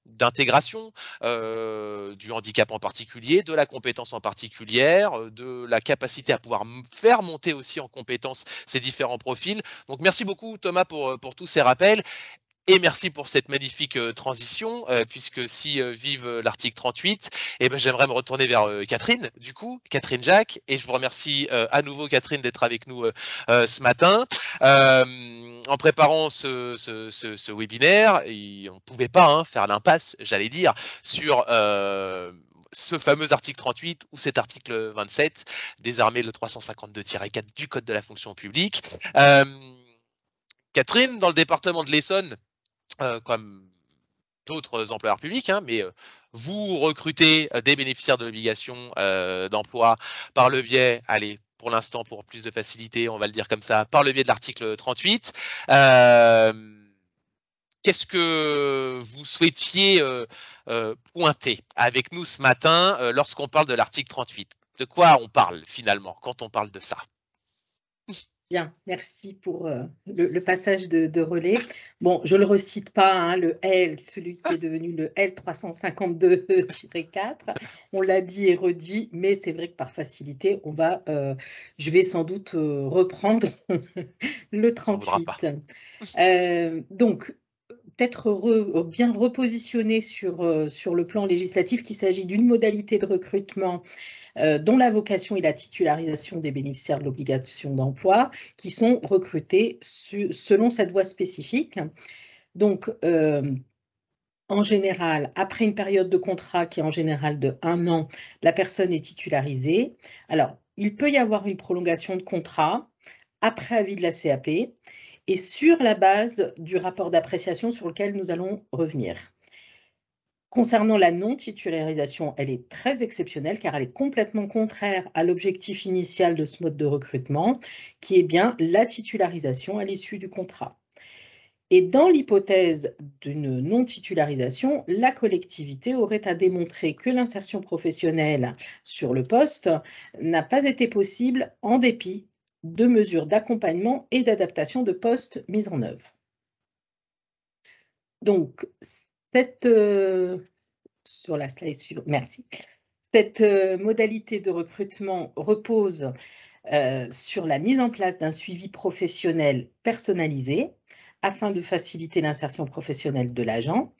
d'intégration du handicap en particulier, de la compétence en particulière, de la capacité à pouvoir faire monter aussi en compétence ces différents profils. Donc merci beaucoup Thomas pour tous ces rappels. Et merci pour cette magnifique transition, puisque si vive l'article 38, eh ben, j'aimerais me retourner vers Catherine, du coup, Catherine Jacques, et je vous remercie à nouveau Catherine d'être avec nous ce matin. En préparant ce webinaire, on ne pouvait pas faire l'impasse, j'allais dire, sur ce fameux article 38 ou cet article 27, désormais le 352-4 du Code de la fonction publique. Catherine, dans le département de l'Essonne, comme d'autres employeurs publics, mais vous recrutez des bénéficiaires de l'obligation d'emploi par le biais, allez, pour l'instant, pour plus de facilité, on va le dire comme ça, par le biais de l'article 38. Qu'est-ce que vous souhaitiez pointer avec nous ce matin lorsqu'on parle de l'article 38? De quoi on parle finalement quand on parle de ça? Bien, merci pour le passage de relais. Bon, je ne le recite pas, hein, le L, celui qui est devenu le L352-4. On l'a dit et redit, mais c'est vrai que par facilité, je vais sans doute reprendre le Ça en voudra pas. 38. Donc, peut-être bien repositionner sur le plan législatif qu'il s'agit d'une modalité de recrutement dont la vocation est la titularisation des bénéficiaires de l'obligation d'emploi, qui sont recrutés selon cette voie spécifique. Donc, en général, après une période de contrat qui est en général de 1 an, la personne est titularisée. Alors, il peut y avoir une prolongation de contrat après avis de la CAP et sur la base du rapport d'appréciation sur lequel nous allons revenir. Concernant la non-titularisation, elle est très exceptionnelle car elle est complètement contraire à l'objectif initial de ce mode de recrutement, qui est bien la titularisation à l'issue du contrat. Et dans l'hypothèse d'une non-titularisation, la collectivité aurait à démontrer que l'insertion professionnelle sur le poste n'a pas été possible en dépit de mesures d'accompagnement et d'adaptation de poste mises en œuvre. Donc, sur la slide suivante, merci. Cette modalité de recrutement repose sur la mise en place d'un suivi professionnel personnalisé afin de faciliter l'insertion professionnelle de l'agent.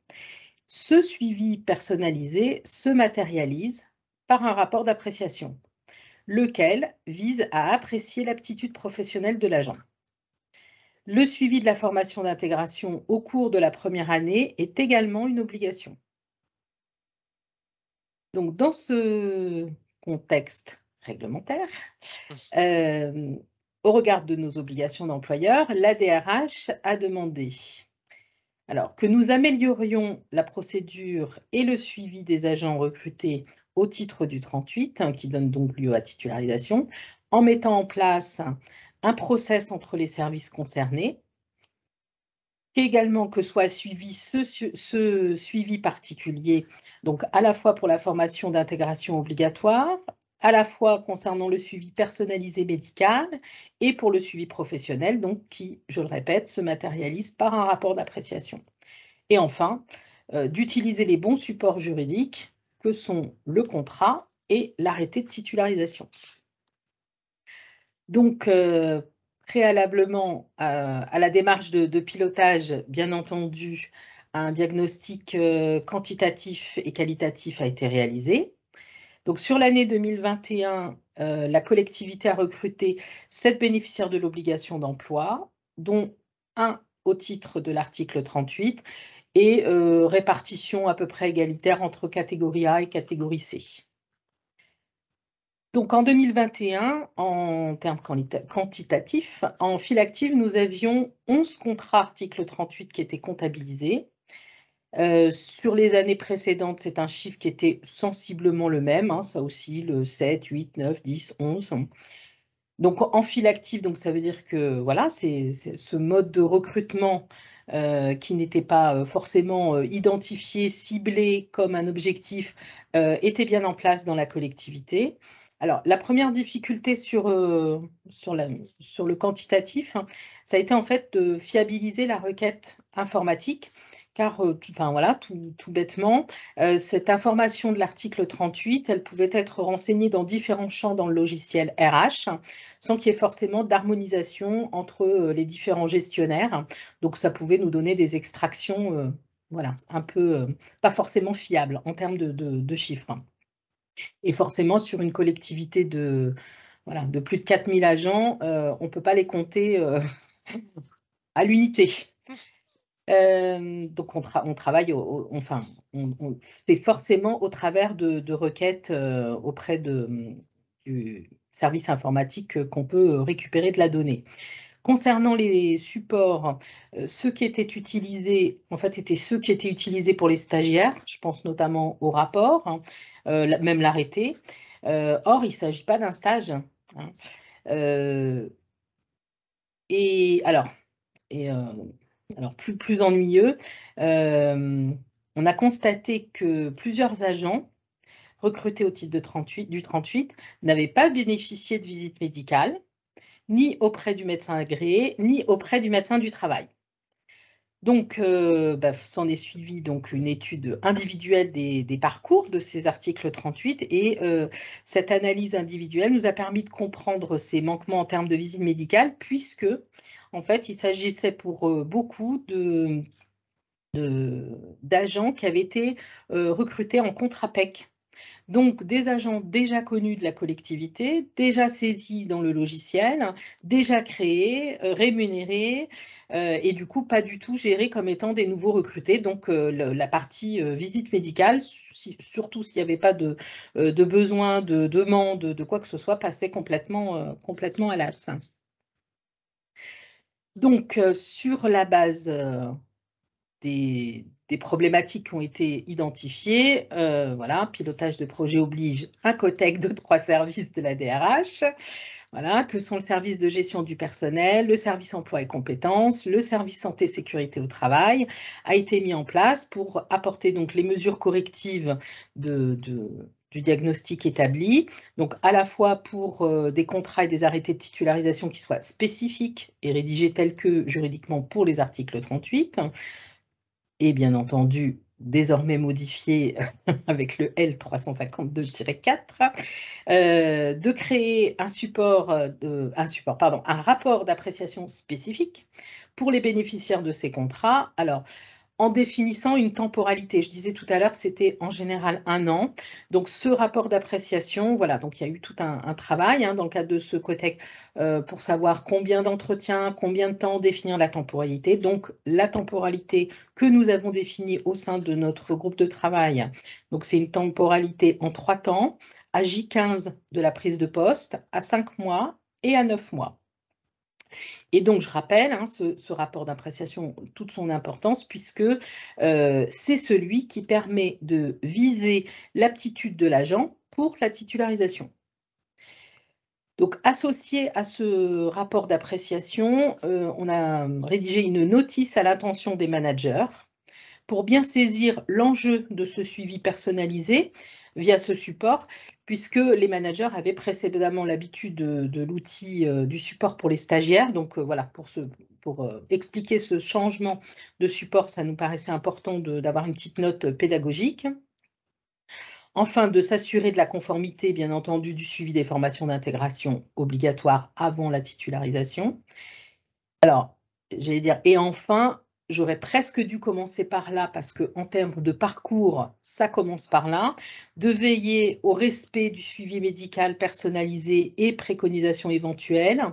Ce suivi personnalisé se matérialise par un rapport d'appréciation, lequel vise à apprécier l'aptitude professionnelle de l'agent. Le suivi de la formation d'intégration au cours de la première année est également une obligation. Donc, dans ce contexte réglementaire, au regard de nos obligations d'employeur, la DRH a demandé que nous améliorions la procédure et le suivi des agents recrutés au titre du 38, qui donne donc lieu à titularisation, en mettant en place un process entre les services concernés, également que soit suivi ce suivi particulier, donc à la fois pour la formation d'intégration obligatoire, à la fois concernant le suivi personnalisé médical et pour le suivi professionnel, donc qui, je le répète, se matérialise par un rapport d'appréciation. Et enfin, d'utiliser les bons supports juridiques que sont le contrat et l'arrêté de titularisation. Donc, préalablement à la démarche de pilotage, bien entendu, un diagnostic quantitatif et qualitatif a été réalisé. Donc, sur l'année 2021, la collectivité a recruté 7 bénéficiaires de l'obligation d'emploi, dont 1 au titre de l'article 38 et répartition à peu près égalitaire entre catégorie A et catégorie C. Donc en 2021, en termes quantitatifs, en file active, nous avions 11 contrats article 38 qui étaient comptabilisés. Sur les années précédentes, c'est un chiffre qui était sensiblement le même, hein, ça oscille 7, 8, 9, 10, 11. Donc en file active, donc ça veut dire que voilà, c'est ce mode de recrutement qui n'était pas forcément identifié, ciblé comme un objectif, était bien en place dans la collectivité. Alors, la première difficulté sur le quantitatif, hein, ça a été en fait de fiabiliser la requête informatique, car tout bêtement, cette information de l'article 38, elle pouvait être renseignée dans différents champs dans le logiciel RH, sans qu'il y ait forcément d'harmonisation entre les différents gestionnaires. Donc, ça pouvait nous donner des extractions un peu pas forcément fiables en termes de chiffres. Et forcément, sur une collectivité de plus de 4000 agents, on ne peut pas les compter à l'unité. Donc, on travaille, c'est forcément au travers de requêtes auprès du service informatique qu'on peut récupérer de la donnée. Concernant les supports, ceux qui étaient utilisés, en fait, étaient ceux qui étaient utilisés pour les stagiaires. Je pense notamment au rapport, hein, même l'arrêté. Or, il ne s'agit pas d'un stage. Hein. Plus ennuyeux, on a constaté que plusieurs agents recrutés au titre du 38 n'avaient pas bénéficié de visite médicale ni auprès du médecin agréé, ni auprès du médecin du travail. Donc, s'en est suivi donc, une étude individuelle des parcours de ces articles 38 et cette analyse individuelle nous a permis de comprendre ces manquements en termes de visite médicale puisque, en fait, il s'agissait pour beaucoup d'agents qui avaient été recrutés en contrat PEC. Donc, des agents déjà connus de la collectivité, déjà saisis dans le logiciel, déjà créés, rémunérés, et du coup, pas du tout gérés comme étant des nouveaux recrutés. Donc, la partie visite médicale, surtout s'il n'y avait pas de besoin, de demande, de quoi que ce soit, passait complètement, complètement à l'as. Donc, sur la base des problématiques qui ont été identifiées. Voilà, pilotage de projet oblige un cotec de 3 services de la DRH, voilà, que sont le service de gestion du personnel, le service emploi et compétences, le service santé sécurité au travail, a été mis en place pour apporter donc les mesures correctives du diagnostic établi, donc à la fois pour des contrats et des arrêtés de titularisation qui soient spécifiques et rédigés tels que juridiquement pour les articles 38, et bien entendu désormais modifié avec le L352-4, de créer un rapport d'appréciation spécifique pour les bénéficiaires de ces contrats. Alors, en définissant une temporalité. Je disais tout à l'heure, c'était en général 1 an. Donc, ce rapport d'appréciation, voilà, donc il y a eu tout un travail dans le cadre de ce cotec pour savoir combien d'entretiens, combien de temps définir la temporalité. Donc, la temporalité que nous avons définie au sein de notre groupe de travail, donc c'est une temporalité en 3 temps, à J15 de la prise de poste, à 5 mois et à 9 mois. Et donc, je rappelle, ce rapport d'appréciation, toute son importance, puisque c'est celui qui permet de viser l'aptitude de l'agent pour la titularisation. Donc, associé à ce rapport d'appréciation, on a rédigé une notice à l'attention des managers pour bien saisir l'enjeu de ce suivi personnalisé via ce support, puisque les managers avaient précédemment l'habitude de l'outil du support pour les stagiaires. Donc voilà, pour expliquer ce changement de support, ça nous paraissait important d'avoir une petite note pédagogique. Enfin, de s'assurer de la conformité, bien entendu, du suivi des formations d'intégration obligatoires avant la titularisation. Alors, j'allais dire, et enfin, j'aurais presque dû commencer par là, parce qu'en termes de parcours, ça commence par là, de veiller au respect du suivi médical personnalisé et préconisations éventuelles,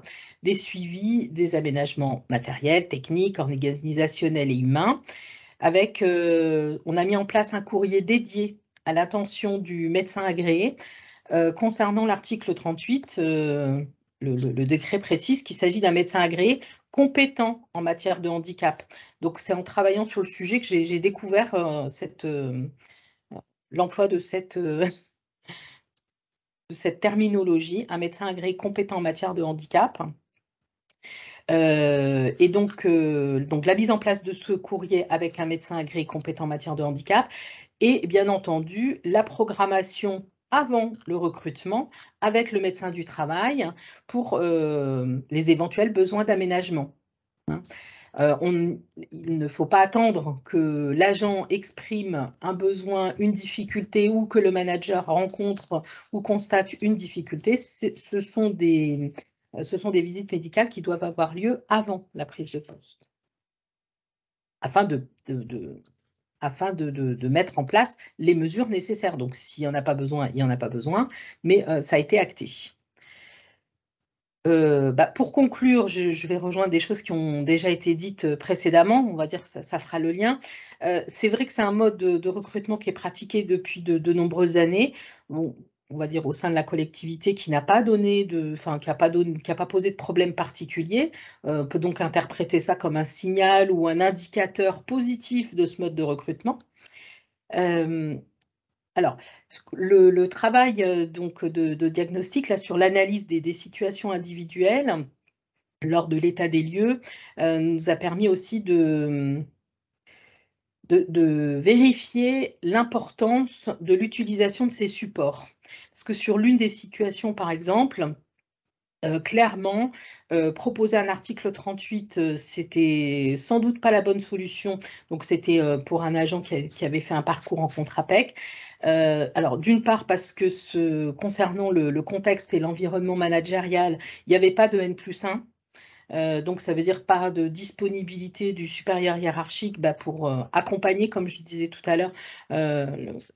des suivis, des aménagements matériels, techniques, organisationnels et humains, avec, on a mis en place un courrier dédié à l'attention du médecin agréé concernant l'article 38, le décret précise qu'il s'agit d'un médecin agréé compétent en matière de handicap. Donc, c'est en travaillant sur le sujet que j'ai découvert l'emploi de cette terminologie, un médecin agréé compétent en matière de handicap. Et donc, la mise en place de ce courrier avec un médecin agréé compétent en matière de handicap et bien entendu la programmation avant le recrutement avec le médecin du travail pour les éventuels besoins d'aménagement. Il ne faut pas attendre que l'agent exprime un besoin, une difficulté ou que le manager rencontre ou constate une difficulté. Ce sont des visites médicales qui doivent avoir lieu avant la prise de poste, afin de mettre en place les mesures nécessaires. Donc, s'il n'y en a pas besoin, il n'y en a pas besoin, mais ça a été acté. Pour conclure, je vais rejoindre des choses qui ont déjà été dites précédemment, on va dire que ça fera le lien. C'est vrai que c'est un mode de recrutement qui est pratiqué depuis de nombreuses années. Bon, on va dire au sein de la collectivité qui n'a pas donné qui n'a pas posé de problème particulier. On peut donc interpréter ça comme un signal ou un indicateur positif de ce mode de recrutement. Alors, le travail donc de diagnostic là, sur l'analyse des situations individuelles lors de l'état des lieux nous a permis aussi de vérifier l'importance de l'utilisation de ces supports. Parce que sur l'une des situations, par exemple, Clairement, proposer un article 38, c'était sans doute pas la bonne solution. Donc c'était, pour un agent qui avait fait un parcours en contre-APEC. Alors d'une part parce que concernant le contexte et l'environnement managérial, il n'y avait pas de N+1. Donc ça veut dire pas de disponibilité du supérieur hiérarchique pour accompagner, comme je disais tout à l'heure,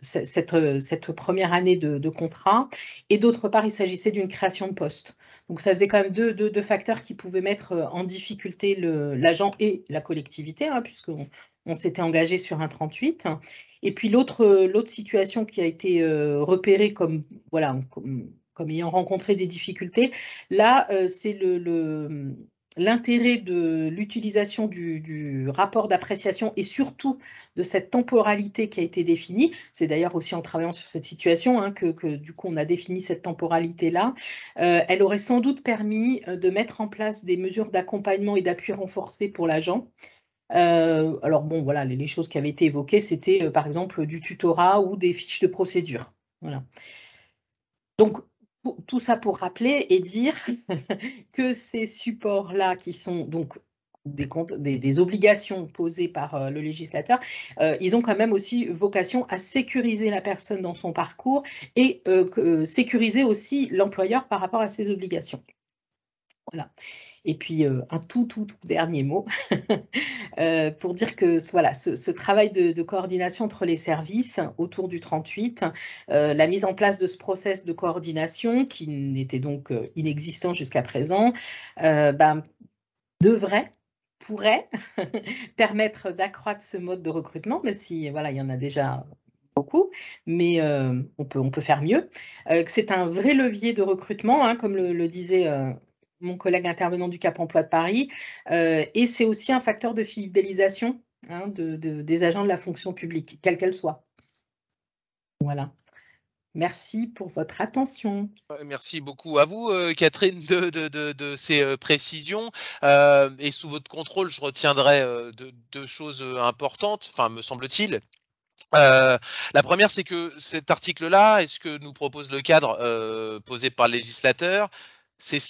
cette première année de contrat. Et d'autre part, il s'agissait d'une création de poste. Donc ça faisait quand même deux facteurs qui pouvaient mettre en difficulté l'agent et la collectivité, hein, puisqu'on s'était engagé sur un 38. Et puis l'autre situation qui a été repérée comme, voilà, comme ayant rencontré des difficultés, là, c'est l'intérêt de l'utilisation du rapport d'appréciation et surtout de cette temporalité qui a été définie. C'est d'ailleurs aussi en travaillant sur cette situation, hein, que du coup on a défini cette temporalité-là. Elle aurait sans doute permis de mettre en place des mesures d'accompagnement et d'appui renforcé pour l'agent. Alors bon, voilà, les choses qui avaient été évoquées, c'était par exemple du tutorat ou des fiches de procédure. Voilà. Donc, tout ça pour rappeler et dire que ces supports-là, qui sont donc des obligations posées par le législateur, ils ont quand même aussi vocation à sécuriser la personne dans son parcours et sécuriser aussi l'employeur par rapport à ses obligations. Voilà. Et puis, un tout dernier mot pour dire que voilà, ce travail de coordination entre les services autour du 38, la mise en place de ce process de coordination qui n'était donc inexistant jusqu'à présent, pourrait permettre d'accroître ce mode de recrutement, même si voilà, il y en a déjà beaucoup, mais on peut faire mieux. Que c'est un vrai levier de recrutement, hein, comme le disait mon collègue intervenant du Cap Emploi de Paris, et c'est aussi un facteur de fidélisation, hein, des agents de la fonction publique, quelle qu'elle soit. Voilà. Merci pour votre attention. Merci beaucoup à vous, Catherine, de ces précisions. Et sous votre contrôle, je retiendrai deux choses importantes, enfin, me semble-t-il. La première, c'est que cet article-là, et ce que nous propose le cadre posé par le législateur, c'est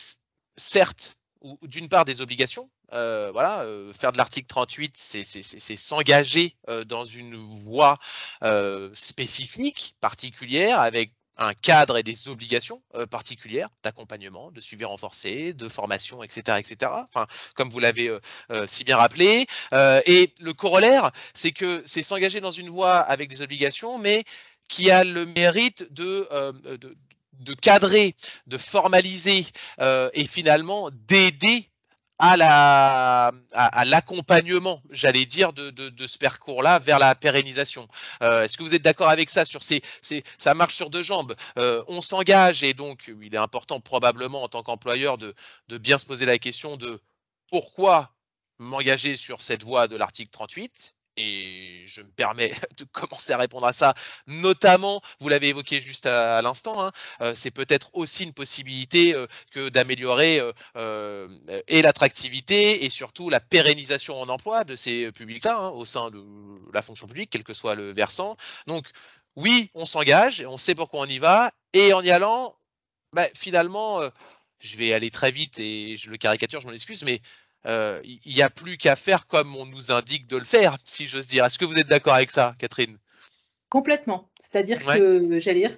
certes, d'une part, des obligations. Voilà, faire de l'article 38, c'est s'engager dans une voie spécifique, particulière, avec un cadre et des obligations particulières d'accompagnement, de suivi renforcé, de formation, etc., etc. Enfin, comme vous l'avez si bien rappelé. Et le corollaire, c'est que c'est s'engager dans une voie avec des obligations, mais qui a le mérite de cadrer, de formaliser et finalement d'aider à l'accompagnement, j'allais dire, de ce parcours-là vers la pérennisation. Est-ce que vous êtes d'accord avec ça? Ça marche sur deux jambes. On s'engage et donc il est important probablement en tant qu'employeur de bien se poser la question de pourquoi m'engager sur cette voie de l'article 38. Et je me permets de commencer à répondre à ça, notamment, vous l'avez évoqué juste à l'instant, hein, c'est peut-être aussi une possibilité que d'améliorer et l'attractivité et surtout la pérennisation en emploi de ces publics-là, hein, au sein de la fonction publique, quel que soit le versant. Donc, oui, on s'engage, on sait pourquoi on y va, et en y allant, finalement, je vais aller très vite et je le caricature, je m'en excuse, mais il n'y a plus qu'à faire comme on nous indique de le faire, si j'ose dire. Est-ce que vous êtes d'accord avec ça, Catherine? Complètement. C'est-à-dire Ouais. que, j'allais dire,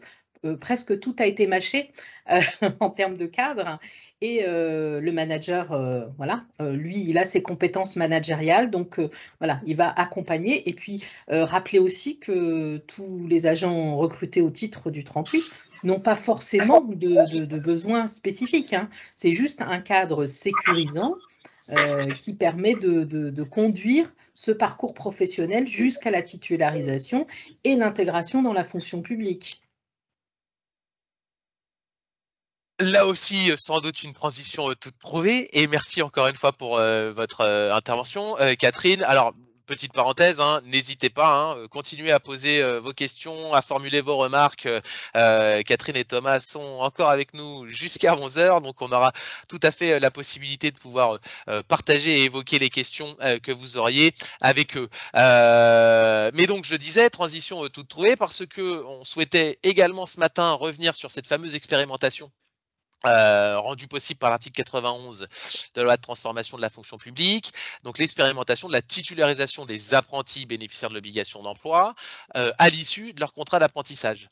presque tout a été mâché en termes de cadre et le manager, voilà, lui, il a ses compétences managériales, donc voilà, il va accompagner et puis rappeler aussi que tous les agents recrutés au titre du 38 n'ont pas forcément de besoins spécifiques, hein. C'est juste un cadre sécurisant qui permet de conduire ce parcours professionnel jusqu'à la titularisation et l'intégration dans la fonction publique. Là aussi, sans doute une transition toute trouvée et merci encore une fois pour votre intervention, Catherine. Alors, petite parenthèse, hein, n'hésitez pas, hein, continuez à poser vos questions, à formuler vos remarques. Catherine et Thomas sont encore avec nous jusqu'à 11 h, donc on aura tout à fait la possibilité de pouvoir partager et évoquer les questions que vous auriez avec eux. Mais donc, je disais, transition toute trouvée parce que on souhaitait également ce matin revenir sur cette fameuse expérimentation rendu possible par l'article 91 de la loi de transformation de la fonction publique, donc l'expérimentation de la titularisation des apprentis bénéficiaires de l'obligation d'emploi à l'issue de leur contrat d'apprentissage.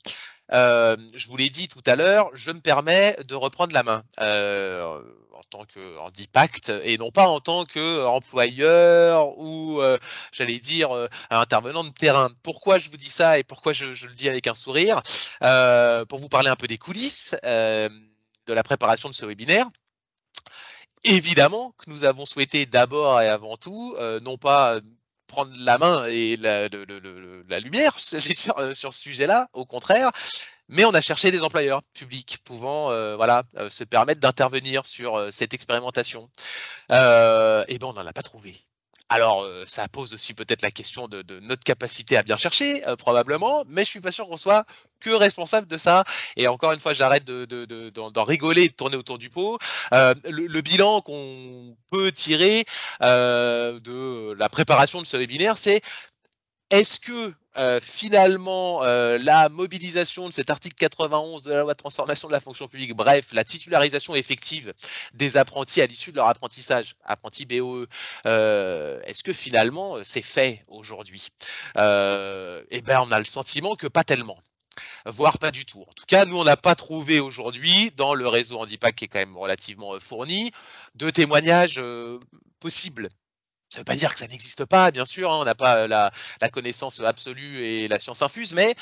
Je vous l'ai dit tout à l'heure, je me permets de reprendre la main en tant que handipact et non pas en tant qu'employeur ou, j'allais dire, intervenant de terrain. Pourquoi je vous dis ça et pourquoi je le dis avec un sourire? Pour vous parler un peu des coulisses de la préparation de ce webinaire. Évidemment que nous avons souhaité d'abord et avant tout, non pas prendre la main et la lumière, j'allais dire, sur ce sujet-là, au contraire, mais on a cherché des employeurs publics pouvant se permettre d'intervenir sur cette expérimentation. Et ben on n'en a pas trouvé. Alors, ça pose aussi peut-être la question de notre capacité à bien chercher, probablement, mais je suis pas sûr qu'on soit que responsable de ça. Et encore une fois, j'arrête d'en rigoler et de tourner autour du pot. Le bilan qu'on peut tirer de la préparation de ce webinaire, c'est est-ce que finalement la mobilisation de cet article 91 de la loi de transformation de la fonction publique, bref, la titularisation effective des apprentis à l'issue de leur apprentissage, apprentis BOE, est-ce que finalement c'est fait aujourd'hui? Eh ben, on a le sentiment que pas tellement, voire pas du tout. En tout cas, nous, on n'a pas trouvé aujourd'hui, dans le réseau Handipact qui est quand même relativement fourni, de témoignages possibles. Ça ne veut pas dire que ça n'existe pas, bien sûr, hein, on n'a pas la connaissance absolue et la science infuse, mais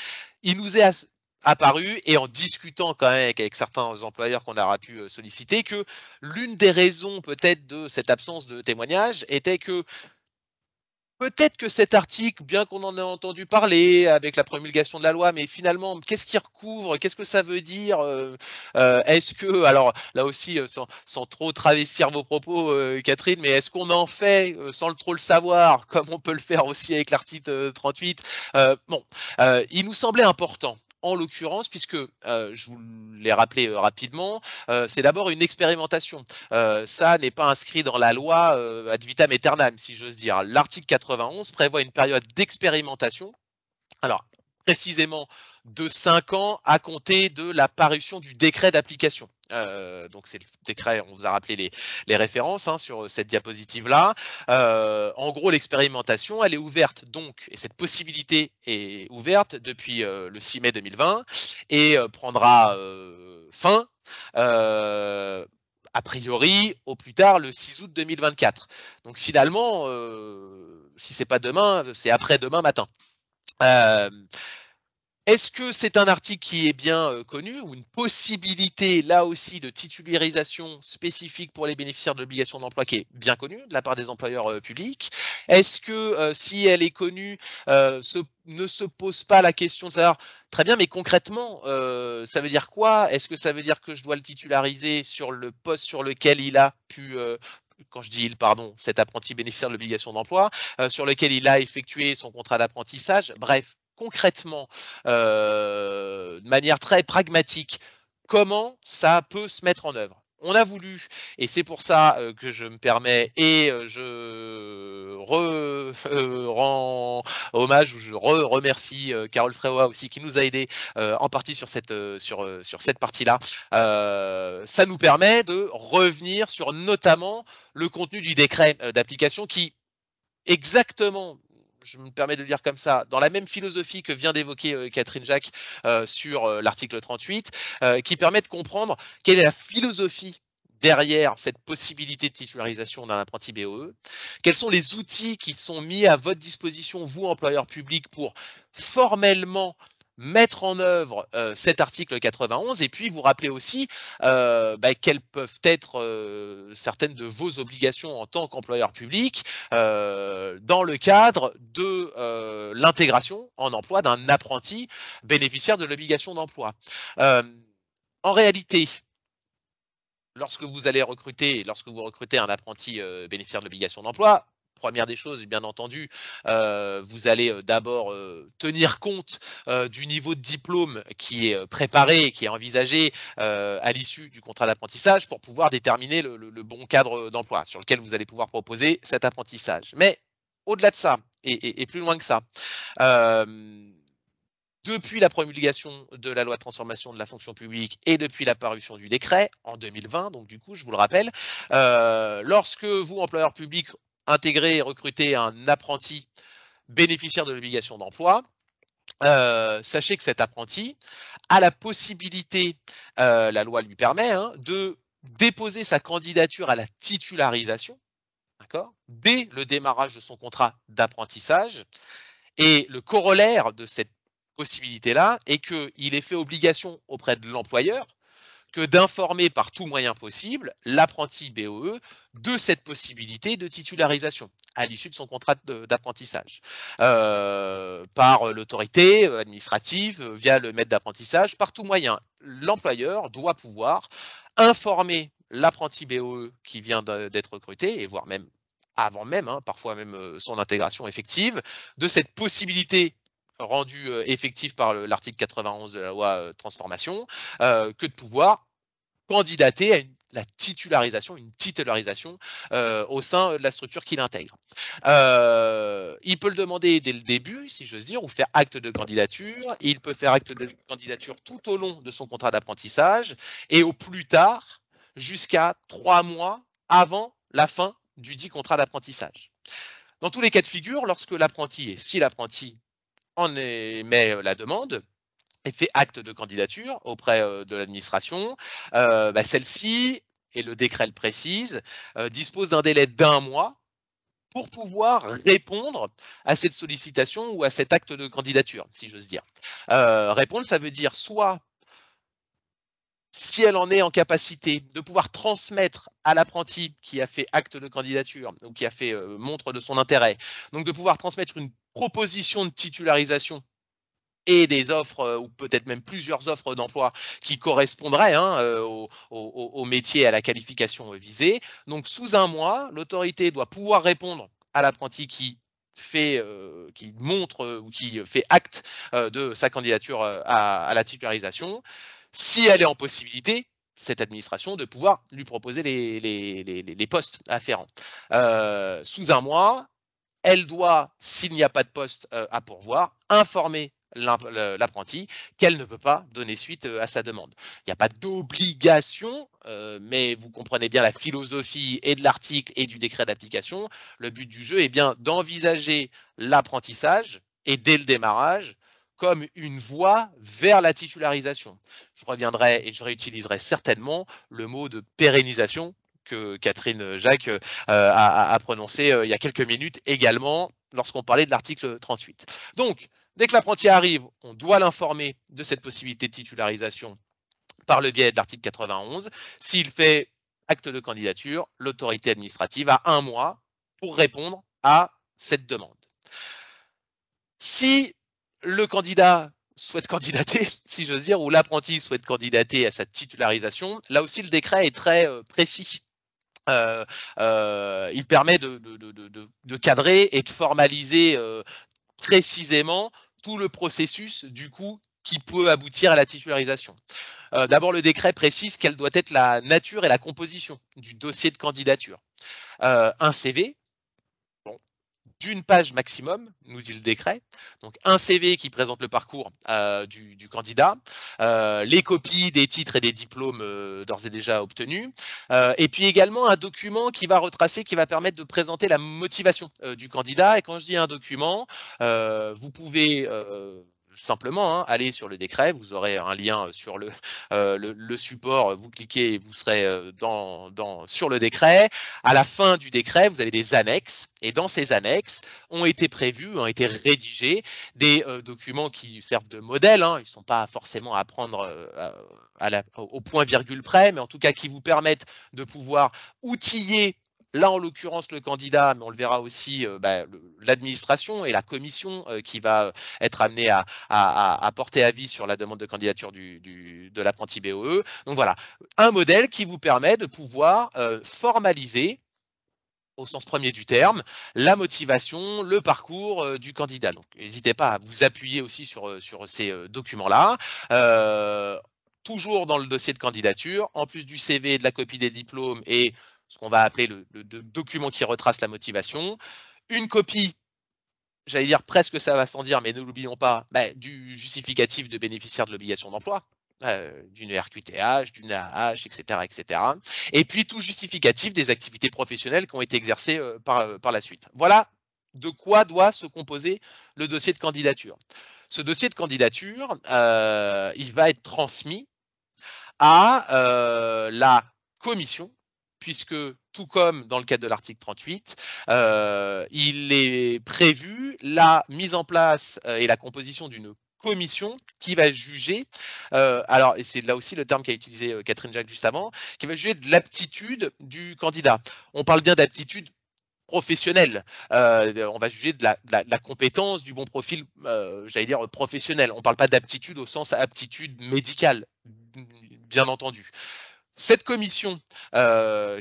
il nous est apparu, et en discutant quand même avec certains employeurs qu'on aura pu solliciter, que l'une des raisons peut-être de cette absence de témoignage était que peut-être que cet article, bien qu'on en ait entendu parler avec la promulgation de la loi, mais finalement, qu'est-ce qu'il recouvre? Qu'est-ce que ça veut dire? Est-ce que, alors là aussi, sans trop travestir vos propos, Catherine, mais est-ce qu'on en fait sans trop le savoir, comme on peut le faire aussi avec l'article 38? Bon, il nous semblait important. En l'occurrence, puisque je vous l'ai rappelé rapidement, c'est d'abord une expérimentation. Ça n'est pas inscrit dans la loi ad vitam aeternam, si j'ose dire. L'article 91 prévoit une période d'expérimentation, alors précisément de 5 ans à compter de la parution du décret d'application. Donc c'est le décret, on vous a rappelé les références sur cette diapositive-là. En gros, l'expérimentation, elle est ouverte donc, et cette possibilité est ouverte depuis le 6 mai 2020 et prendra fin a priori, au plus tard, le 6 août 2024. Donc finalement, si c'est pas demain, c'est après-demain matin. Est-ce que c'est un article qui est bien connu ou une possibilité, là aussi, de titularisation spécifique pour les bénéficiaires de l'obligation d'emploi qui est bien connue de la part des employeurs publics? Est-ce que si elle est connue, ne se pose pas la question de savoir, très bien, mais concrètement, ça veut dire quoi? Est-ce que ça veut dire que je dois le titulariser sur le poste sur lequel il a pu quand je dis il, pardon, cet apprenti bénéficiaire de l'obligation d'emploi, sur lequel il a effectué son contrat d'apprentissage, bref, concrètement, de manière très pragmatique, comment ça peut se mettre en œuvre? On a voulu, et c'est pour ça que je me permets, et je rends hommage, ou je remercie Carole Fréois aussi, qui nous a aidés en partie sur cette, sur cette partie-là. Ça nous permet de revenir sur notamment le contenu du décret d'application qui, exactement, je me permets de le dire comme ça, dans la même philosophie que vient d'évoquer Catherine Jacques sur l'article 38, qui permet de comprendre quelle est la philosophie derrière cette possibilité de titularisation d'un apprenti BOE, quels sont les outils qui sont mis à votre disposition, vous, employeur public, pour formellement mettre en œuvre cet article 91, et puis vous rappelez aussi quelles peuvent être certaines de vos obligations en tant qu'employeur public dans le cadre de l'intégration en emploi d'un apprenti bénéficiaire de l'obligation d'emploi. En réalité, lorsque vous recrutez un apprenti bénéficiaire de l'obligation d'emploi, première des choses, bien entendu, vous allez d'abord tenir compte du niveau de diplôme qui est préparé, qui est envisagé à l'issue du contrat d'apprentissage pour pouvoir déterminer le bon cadre d'emploi sur lequel vous allez pouvoir proposer cet apprentissage. Mais au-delà de ça, et plus loin que ça, depuis la promulgation de la loi de transformation de la fonction publique et depuis la parution du décret en 2020, donc du coup, je vous le rappelle, lorsque vous, employeur public, intégrez et recrutez un apprenti bénéficiaire de l'obligation d'emploi, sachez que cet apprenti a la possibilité, la loi lui permet, hein, de déposer sa candidature à la titularisation, d'accord, dès le démarrage de son contrat d'apprentissage. Et le corollaire de cette possibilité-là est qu'il est fait obligation auprès de l'employeur que d'informer par tout moyen possible l'apprenti BOE de cette possibilité de titularisation à l'issue de son contrat d'apprentissage, par l'autorité administrative, via le maître d'apprentissage, par tout moyen. L'employeur doit pouvoir informer l'apprenti BOE qui vient d'être recruté, et voire même avant même, hein, parfois même son intégration effective, de cette possibilité rendue effective par l'article 91 de la loi transformation, que de pouvoir candidater à la titularisation, une titularisation au sein de la structure qu'il intègre. Il peut le demander dès le début, si j'ose dire, ou faire acte de candidature. Il peut faire acte de candidature tout au long de son contrat d'apprentissage et au plus tard jusqu'à 3 mois avant la fin du dit contrat d'apprentissage. Dans tous les cas de figure, lorsque l'apprenti, et si l'apprenti en émet la demande, et fait acte de candidature auprès de l'administration, celle-ci, et le décret le précise, dispose d'un délai d'1 mois pour pouvoir répondre à cette sollicitation ou à cet acte de candidature, si j'ose dire. Répondre, ça veut dire soit, si elle en est en capacité, de pouvoir transmettre à l'apprenti qui a fait acte de candidature ou qui a fait montre de son intérêt, donc de pouvoir transmettre une proposition de titularisation et des offres, ou peut-être même plusieurs offres d'emploi qui correspondraient, hein, au métier, à la qualification visée. Donc, sous 1 mois, l'autorité doit pouvoir répondre à l'apprenti qui montre ou qui fait acte de sa candidature à la titularisation, si elle est en possibilité, cette administration, de pouvoir lui proposer les postes afférents. Sous 1 mois, elle doit, s'il n'y a pas de poste à pourvoir, informer l'apprenti qu'elle ne peut pas donner suite à sa demande. Il n'y a pas d'obligation, mais vous comprenez bien la philosophie et de l'article et du décret d'application. Le but du jeu est bien d'envisager l'apprentissage, et dès le démarrage, comme une voie vers la titularisation. Je reviendrai et je réutiliserai certainement le mot de pérennisation que Catherine Jacques a prononcé il y a quelques minutes également lorsqu'on parlait de l'article 38. Donc, dès que l'apprenti arrive, on doit l'informer de cette possibilité de titularisation par le biais de l'article 91. S'il fait acte de candidature, l'autorité administrative a 1 mois pour répondre à cette demande. Si le candidat souhaite candidater, si j'ose dire, ou l'apprenti souhaite candidater à sa titularisation, là aussi le décret est très précis. Il permet de cadrer et de formaliser précisément tout le processus du coup qui peut aboutir à la titularisation. D'abord, le décret précise quelle doit être la nature et la composition du dossier de candidature. Un CV, d'une page maximum, nous dit le décret. Donc un CV qui présente le parcours du candidat, les copies des titres et des diplômes d'ores et déjà obtenus, et puis également un document qui va retracer, qui va permettre de présenter la motivation du candidat. Et quand je dis un document, vous pouvez simplement aller sur le décret, vous aurez un lien sur le support, vous cliquez et vous serez sur le décret. À la fin du décret, vous avez des annexes, et dans ces annexes ont été rédigés des documents qui servent de modèle, hein. Ils ne sont pas forcément à prendre au point virgule près, mais en tout cas qui vous permettent de pouvoir outiller, là en l'occurrence le candidat, mais on le verra aussi l'administration et la commission qui va être amenée à porter avis sur la demande de candidature de l'apprenti BOE. Donc voilà, un modèle qui vous permet de pouvoir formaliser, au sens premier du terme, la motivation, le parcours du candidat. Donc n'hésitez pas à vous appuyer aussi sur ces documents-là. Toujours dans le dossier de candidature, en plus du CV, de la copie des diplômes et ce qu'on va appeler le document qui retrace la motivation, une copie j'allais dire presque ça va sans dire, mais ne l'oublions pas, du justificatif de bénéficiaire de l'obligation d'emploi, d'une RQTH, d'une AH, etc., etc. Et puis tout justificatif des activités professionnelles qui ont été exercées par la suite. Voilà de quoi doit se composer le dossier de candidature. Ce dossier de candidature, il va être transmis à la commission, puisque tout comme dans le cadre de l'article 38, il est prévu la mise en place et la composition d'une commission qui va juger, alors et c'est là aussi le terme qu'a utilisé Catherine Jacques juste avant, qui va juger de l'aptitude du candidat. On parle bien d'aptitude professionnelle, on va juger de la compétence, du bon profil, j'allais dire professionnel. On ne parle pas d'aptitude au sens aptitude médicale, bien entendu. Cette commission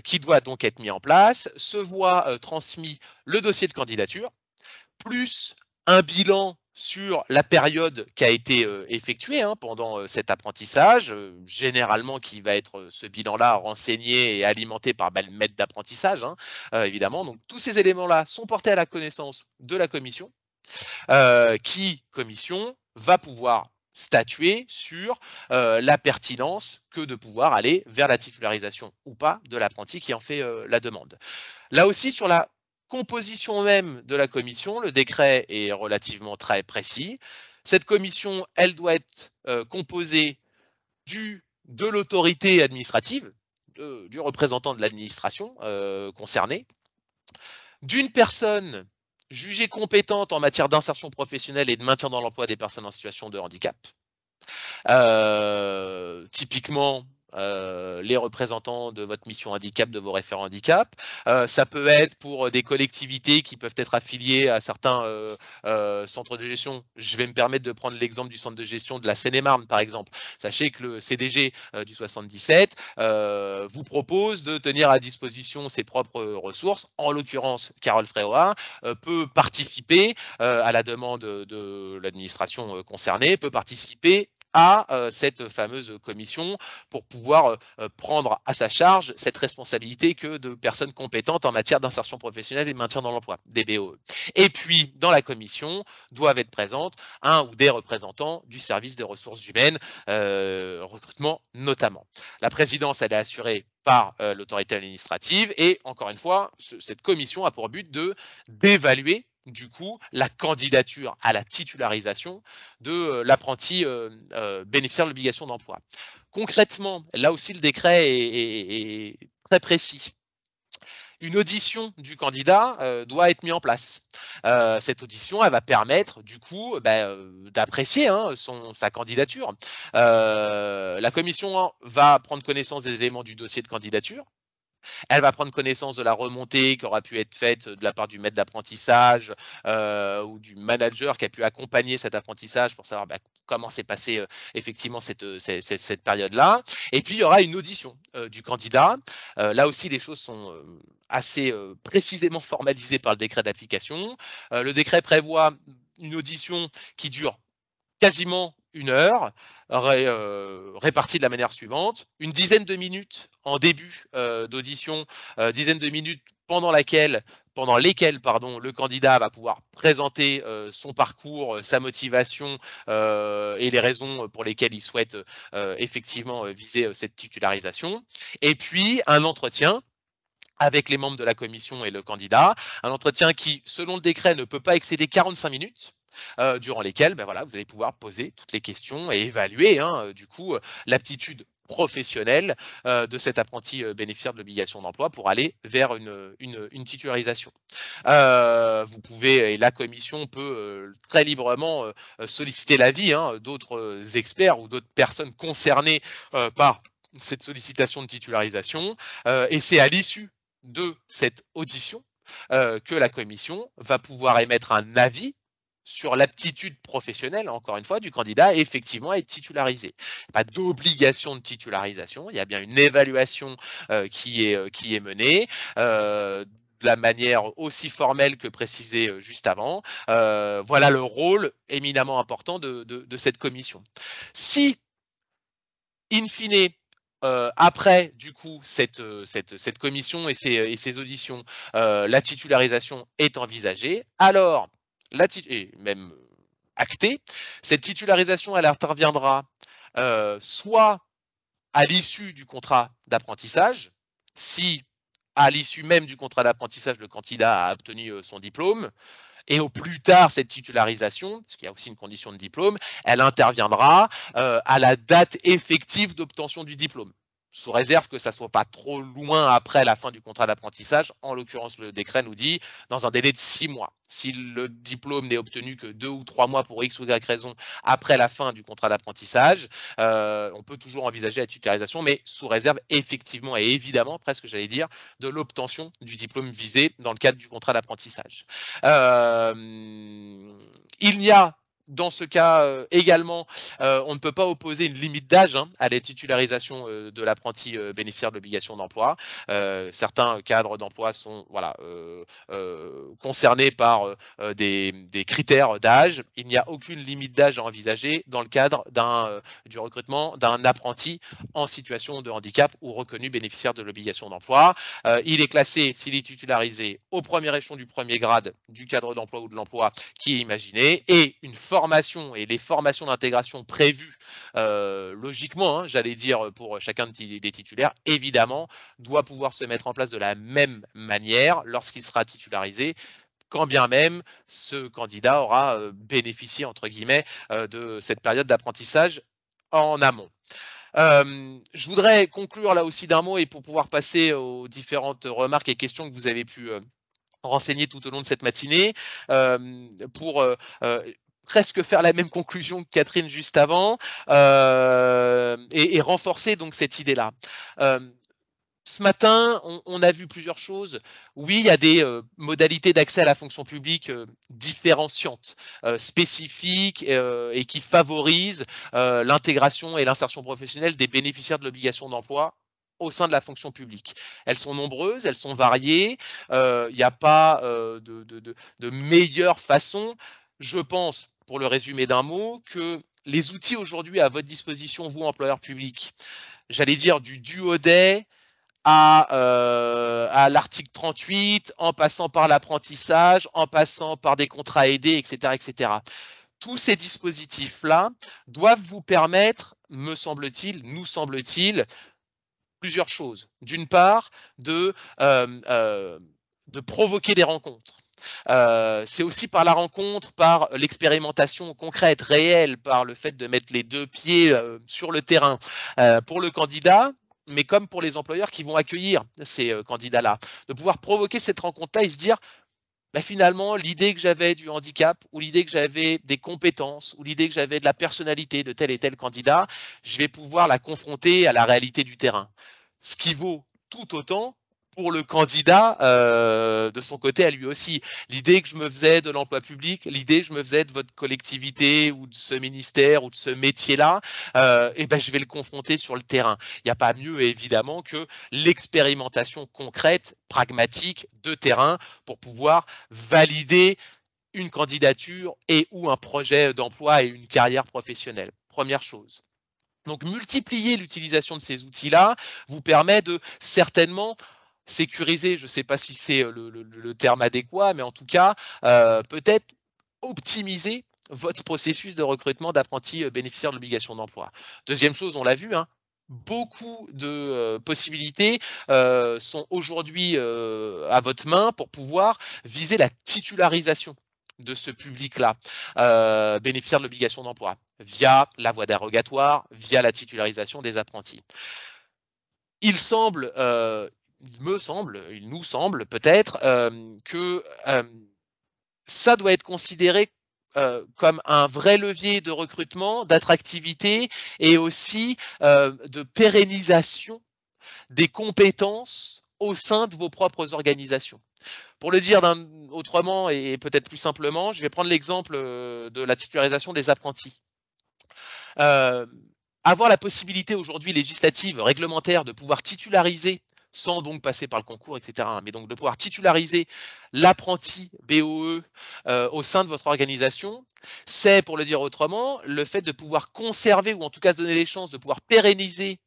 qui doit donc être mise en place se voit transmis le dossier de candidature, plus un bilan sur la période qui a été effectuée pendant cet apprentissage, généralement qui va être ce bilan-là renseigné et alimenté par le maître d'apprentissage, évidemment. Donc tous ces éléments-là sont portés à la connaissance de la commission, commission va pouvoir statuer sur la pertinence que de pouvoir aller vers la titularisation ou pas de l'apprenti qui en fait la demande. Là aussi, sur la composition même de la commission, le décret est relativement très précis. Cette commission, elle doit être composée de l'autorité administrative, du représentant de l'administration concernée, d'une personne jugée compétente en matière d'insertion professionnelle et de maintien dans l'emploi des personnes en situation de handicap. Typiquement, les représentants de votre mission handicap, de vos référents handicap. Ça peut être pour des collectivités qui peuvent être affiliées à certains centres de gestion. Je vais me permettre de prendre l'exemple du centre de gestion de la Seine-et-Marne, par exemple. Sachez que le CDG du 77 vous propose de tenir à disposition ses propres ressources. En l'occurrence, Carole Fréoa peut participer à la demande de l'administration concernée, peut participer à cette fameuse commission pour pouvoir prendre à sa charge cette responsabilité que de personnes compétentes en matière d'insertion professionnelle et de maintien dans l'emploi, des BOE. Et puis, dans la commission, doivent être présentes un ou des représentants du service des ressources humaines, recrutement notamment. La présidence, elle est assurée par l'autorité administrative et, encore une fois, cette commission a pour but d'évaluer du coup la candidature à la titularisation de l'apprenti bénéficiaire de l'obligation d'emploi. Concrètement, là aussi le décret est très précis. Une audition du candidat doit être mise en place. Cette audition, elle va permettre du coup d'apprécier sa candidature. La commission va prendre connaissance des éléments du dossier de candidature. Elle va prendre connaissance de la remontée qui aura pu être faite de la part du maître d'apprentissage ou du manager qui a pu accompagner cet apprentissage pour savoir comment s'est passée effectivement cette période-là. Et puis, il y aura une audition du candidat. Là aussi, les choses sont assez précisément formalisées par le décret d'application. Le décret prévoit une audition qui dure quasiment 1 heure, répartie de la manière suivante. Une dizaine de minutes en début d'audition, dizaine de minutes pendant lesquelles le candidat va pouvoir présenter son parcours, sa motivation et les raisons pour lesquelles il souhaite effectivement viser cette titularisation. Et puis, un entretien avec les membres de la commission et le candidat, un entretien qui, selon le décret, ne peut pas excéder 45 minutes, durant lesquelles vous allez pouvoir poser toutes les questions et évaluer du coup l'aptitude professionnelle de cet apprenti bénéficiaire de l'obligation d'emploi pour aller vers une titularisation. Vous pouvez, et la commission peut très librement solliciter l'avis d'autres experts ou d'autres personnes concernées par cette sollicitation de titularisation, et c'est à l'issue de cette audition que la commission va pouvoir émettre un avis sur l'aptitude professionnelle, encore une fois, du candidat et effectivement être titularisé. Pas d'obligation de titularisation, il y a bien une évaluation qui est menée de la manière aussi formelle que précisée juste avant. Voilà le rôle éminemment important de cette commission. Si, in fine, après du coup cette commission et ces auditions, la titularisation est envisagée, alors et même actée, cette titularisation, elle interviendra soit à l'issue du contrat d'apprentissage, si à l'issue même du contrat d'apprentissage, le candidat a obtenu son diplôme, et au plus tard, cette titularisation, parce qu'il y a aussi une condition de diplôme, elle interviendra à la date effective d'obtention du diplôme, sous réserve que ça ne soit pas trop loin après la fin du contrat d'apprentissage. En l'occurrence, le décret nous dit dans un délai de 6 mois. Si le diplôme n'est obtenu que 2 ou 3 mois pour X ou Y raison après la fin du contrat d'apprentissage, on peut toujours envisager la titularisation, mais sous réserve effectivement et évidemment, presque j'allais dire, de l'obtention du diplôme visé dans le cadre du contrat d'apprentissage. Il y a dans ce cas également, on ne peut pas opposer une limite d'âge à la titularisation de l'apprenti bénéficiaire de l'obligation d'emploi. Certains cadres d'emploi sont concernés par des critères d'âge. Il n'y a aucune limite d'âge à envisager dans le cadre du recrutement d'un apprenti en situation de handicap ou reconnu bénéficiaire de l'obligation d'emploi. Il est classé, s'il est titularisé, au premier échelon du premier grade du cadre d'emploi ou de l'emploi qui est imaginé, et une formation et les formations d'intégration prévues logiquement, j'allais dire, pour chacun des titulaires, évidemment, doit pouvoir se mettre en place de la même manière lorsqu'il sera titularisé, quand bien même ce candidat aura bénéficié, entre guillemets, de cette période d'apprentissage en amont. Je voudrais conclure là aussi d'un mot, et pour pouvoir passer aux différentes remarques et questions que vous avez pu renseigner tout au long de cette matinée, pour presque faire la même conclusion que Catherine juste avant, et renforcer donc cette idée-là. Ce matin, on a vu plusieurs choses. Oui, il y a des modalités d'accès à la fonction publique différenciantes, spécifiques, et qui favorisent l'intégration et l'insertion professionnelle des bénéficiaires de l'obligation d'emploi au sein de la fonction publique. Elles sont nombreuses, elles sont variées, il n'y a pas de meilleure façon. Je pense, pour le résumer d'un mot, que les outils aujourd'hui à votre disposition, vous, employeurs publics, j'allais dire du duodé à l'article 38, en passant par l'apprentissage, en passant par des contrats aidés, etc., etc. Tous ces dispositifs-là doivent vous permettre, me semble-t-il, nous semble-t-il, plusieurs choses. D'une part, de provoquer des rencontres. C'est aussi par la rencontre, par l'expérimentation concrète, réelle, par le fait de mettre les deux pieds sur le terrain pour le candidat, mais comme pour les employeurs qui vont accueillir ces candidats-là, de pouvoir provoquer cette rencontre-là et se dire, bah, finalement, l'idée que j'avais du handicap, ou l'idée que j'avais des compétences, ou l'idée que j'avais de la personnalité de tel et tel candidat, je vais pouvoir la confronter à la réalité du terrain. Ce qui vaut tout autant pour le candidat de son côté à lui aussi. L'idée que je me faisais de l'emploi public, l'idée que je me faisais de votre collectivité ou de ce ministère ou de ce métier-là, et ben je vais le confronter sur le terrain. Il n'y a pas mieux évidemment que l'expérimentation concrète, pragmatique, de terrain pour pouvoir valider une candidature et ou un projet d'emploi et une carrière professionnelle. Première chose. Donc multiplier l'utilisation de ces outils-là vous permet de certainement sécuriser, je ne sais pas si c'est le terme adéquat, mais en tout cas, peut-être optimiser votre processus de recrutement d'apprentis bénéficiaires de l'obligation d'emploi. Deuxième chose, on l'a vu, beaucoup de possibilités sont aujourd'hui à votre main pour pouvoir viser la titularisation de ce public-là, bénéficiaire de l'obligation d'emploi, via la voie dérogatoire, via la titularisation des apprentis. Il nous semble peut-être que ça doit être considéré comme un vrai levier de recrutement, d'attractivité et aussi de pérennisation des compétences au sein de vos propres organisations. Pour le dire autrement et peut-être plus simplement, je vais prendre l'exemple de la titularisation des apprentis. Avoir la possibilité aujourd'hui législative, réglementaire, de pouvoir titulariser, sans donc passer par le concours, etc., mais donc de pouvoir titulariser l'apprenti BOE au sein de votre organisation, c'est, pour le dire autrement, le fait de pouvoir conserver, ou en tout cas se donner les chances de pouvoir pérenniser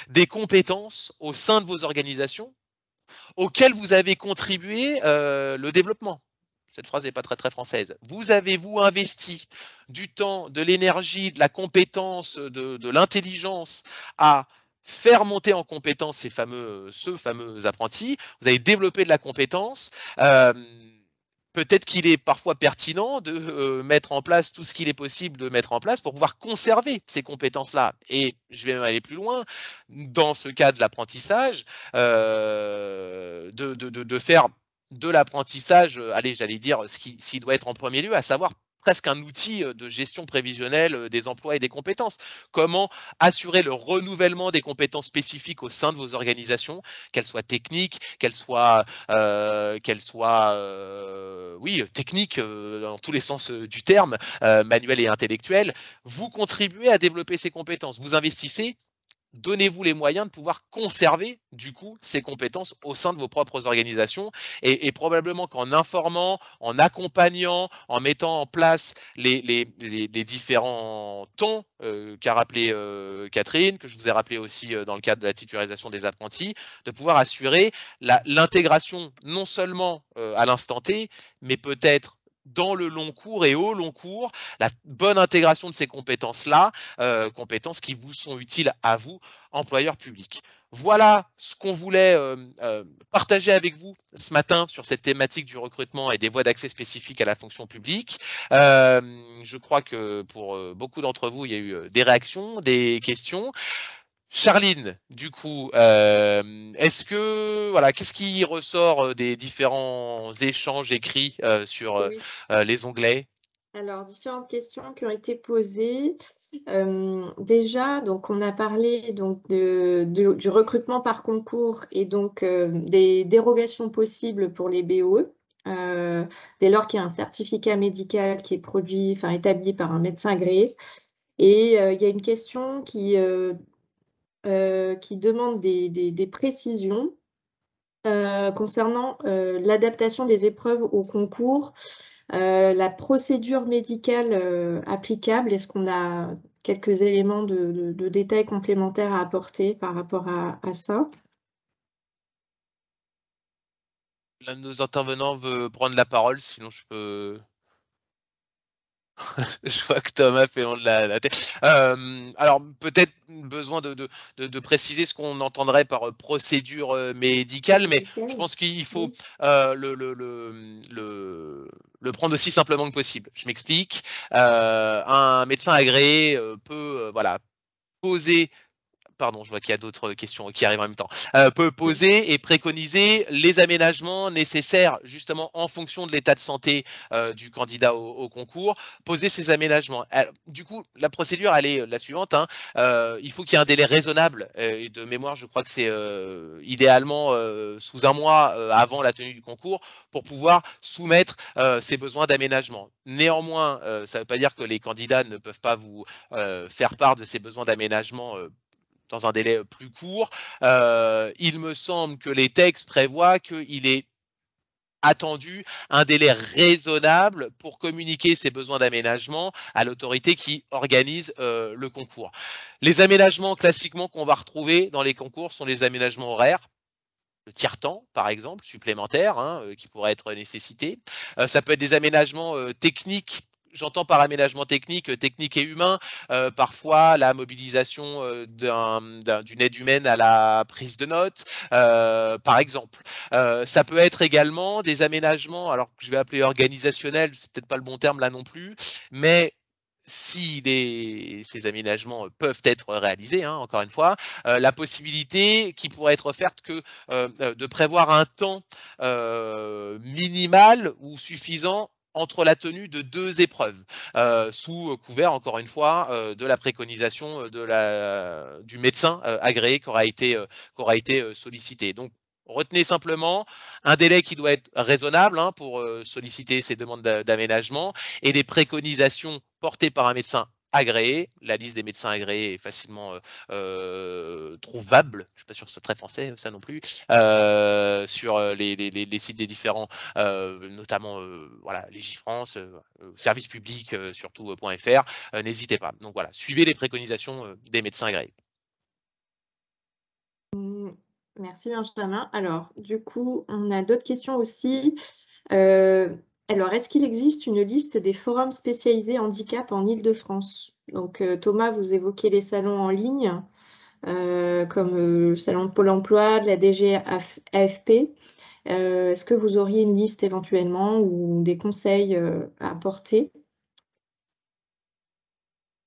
des compétences au sein de vos organisations auxquelles vous avez contribué le développement. cette phrase n'est pas très très française. Vous avez-vous investi du temps, de l'énergie, de la compétence, de l'intelligence à faire monter en compétence ce fameux apprenti? Vous avez développé de la compétence. Peut-être qu'il est parfois pertinent de mettre en place tout ce qu'il est possible de mettre en place pour pouvoir conserver ces compétences-là. Et je vais même aller plus loin, dans ce cas de l'apprentissage, de faire de l'apprentissage, allez, j'allais dire, ce qui doit être en premier lieu, à savoir presque un outil de gestion prévisionnelle des emplois et des compétences. Comment assurer le renouvellement des compétences spécifiques au sein de vos organisations, qu'elles soient techniques, qu'elles soient oui, techniques dans tous les sens du terme, manuel et intellectuel. Vous contribuez à développer ces compétences. Vous investissez. Donnez-vous les moyens de pouvoir conserver du coup ces compétences au sein de vos propres organisations et probablement qu'en informant, en accompagnant, en mettant en place les différents temps qu'a rappelé Catherine, que je vous ai rappelé aussi dans le cadre de la titularisation des apprentis, de pouvoir assurer l'intégration non seulement à l'instant T, mais peut-être dans le long cours et au long cours, la bonne intégration de ces compétences-là, compétences qui vous sont utiles à vous, employeurs publics. Voilà ce qu'on voulait partager avec vous ce matin sur cette thématique du recrutement et des voies d'accès spécifiques à la fonction publique. Je crois que pour beaucoup d'entre vous, il y a eu des réactions, des questions. Charline, du coup, est-ce que voilà, qu'est-ce qui ressort des différents échanges écrits sur Oui. les onglets? Alors, différentes questions qui ont été posées. Déjà, donc, on a parlé donc, du recrutement par concours et donc des dérogations possibles pour les BOE, dès lors qu'il y a un certificat médical qui est produit, enfin établi par un médecin agréé. Et il y a une question qui demande des précisions concernant l'adaptation des épreuves au concours. La procédure médicale applicable, est-ce qu'on a quelques éléments de détails complémentaires à apporter par rapport à ça? L'un de nos intervenants veut prendre la parole, sinon je peux. Je vois que Thomas fait long de la tête. Alors peut-être besoin de préciser ce qu'on entendrait par procédure médicale, mais je pense qu'il faut le prendre aussi simplement que possible. Je m'explique. Un médecin agréé peut voilà, poser. Pardon, je vois qu'il y a d'autres questions qui arrivent en même temps, peut poser et préconiser les aménagements nécessaires justement en fonction de l'état de santé du candidat au concours, poser ces aménagements. Alors, du coup, la procédure, elle est la suivante, hein. Il faut qu'il y ait un délai raisonnable, et de mémoire, je crois que c'est idéalement sous un mois avant la tenue du concours, pour pouvoir soumettre ces besoins d'aménagement. Néanmoins, ça ne veut pas dire que les candidats ne peuvent pas vous faire part de ces besoins d'aménagement dans un délai plus court. Il me semble que les textes prévoient qu'il est attendu un délai raisonnable pour communiquer ses besoins d'aménagement à l'autorité qui organise le concours. Les aménagements classiquement qu'on va retrouver dans les concours sont les aménagements horaires, le tiers-temps, par exemple, supplémentaire, hein, qui pourrait être nécessité. Ça peut être des aménagements techniques. J'entends par aménagement technique, technique et humain, parfois la mobilisation d'une aide humaine à la prise de notes, par exemple. Ça peut être également des aménagements, alors que je vais appeler organisationnels, c'est peut-être pas le bon terme là non plus, mais si ces aménagements peuvent être réalisés, hein, encore une fois, la possibilité qui pourrait être offerte que de prévoir un temps minimal ou suffisant entre la tenue de 2 épreuves, sous couvert, encore une fois, de la préconisation du médecin agréé qui aura été sollicité. Donc, retenez simplement un délai qui doit être raisonnable hein, pour solliciter ces demandes d'aménagement et des préconisations portées par un médecin agréé. La liste des médecins agréés est facilement trouvable. Je ne suis pas sûr que ce soit très français, ça non plus, sur les sites des différents, notamment voilà, Légifrance, service public, surtout .fr. N'hésitez pas. Donc voilà, suivez les préconisations des médecins agréés. Merci Benjamin. Alors, du coup, on a d'autres questions aussi. Alors, est-ce qu'il existe une liste des forums spécialisés handicap en Île-de-France? Donc, Thomas, vous évoquez les salons en ligne, comme le salon de Pôle emploi, de la DGAFP. Est-ce que vous auriez une liste éventuellement ou des conseils à apporter?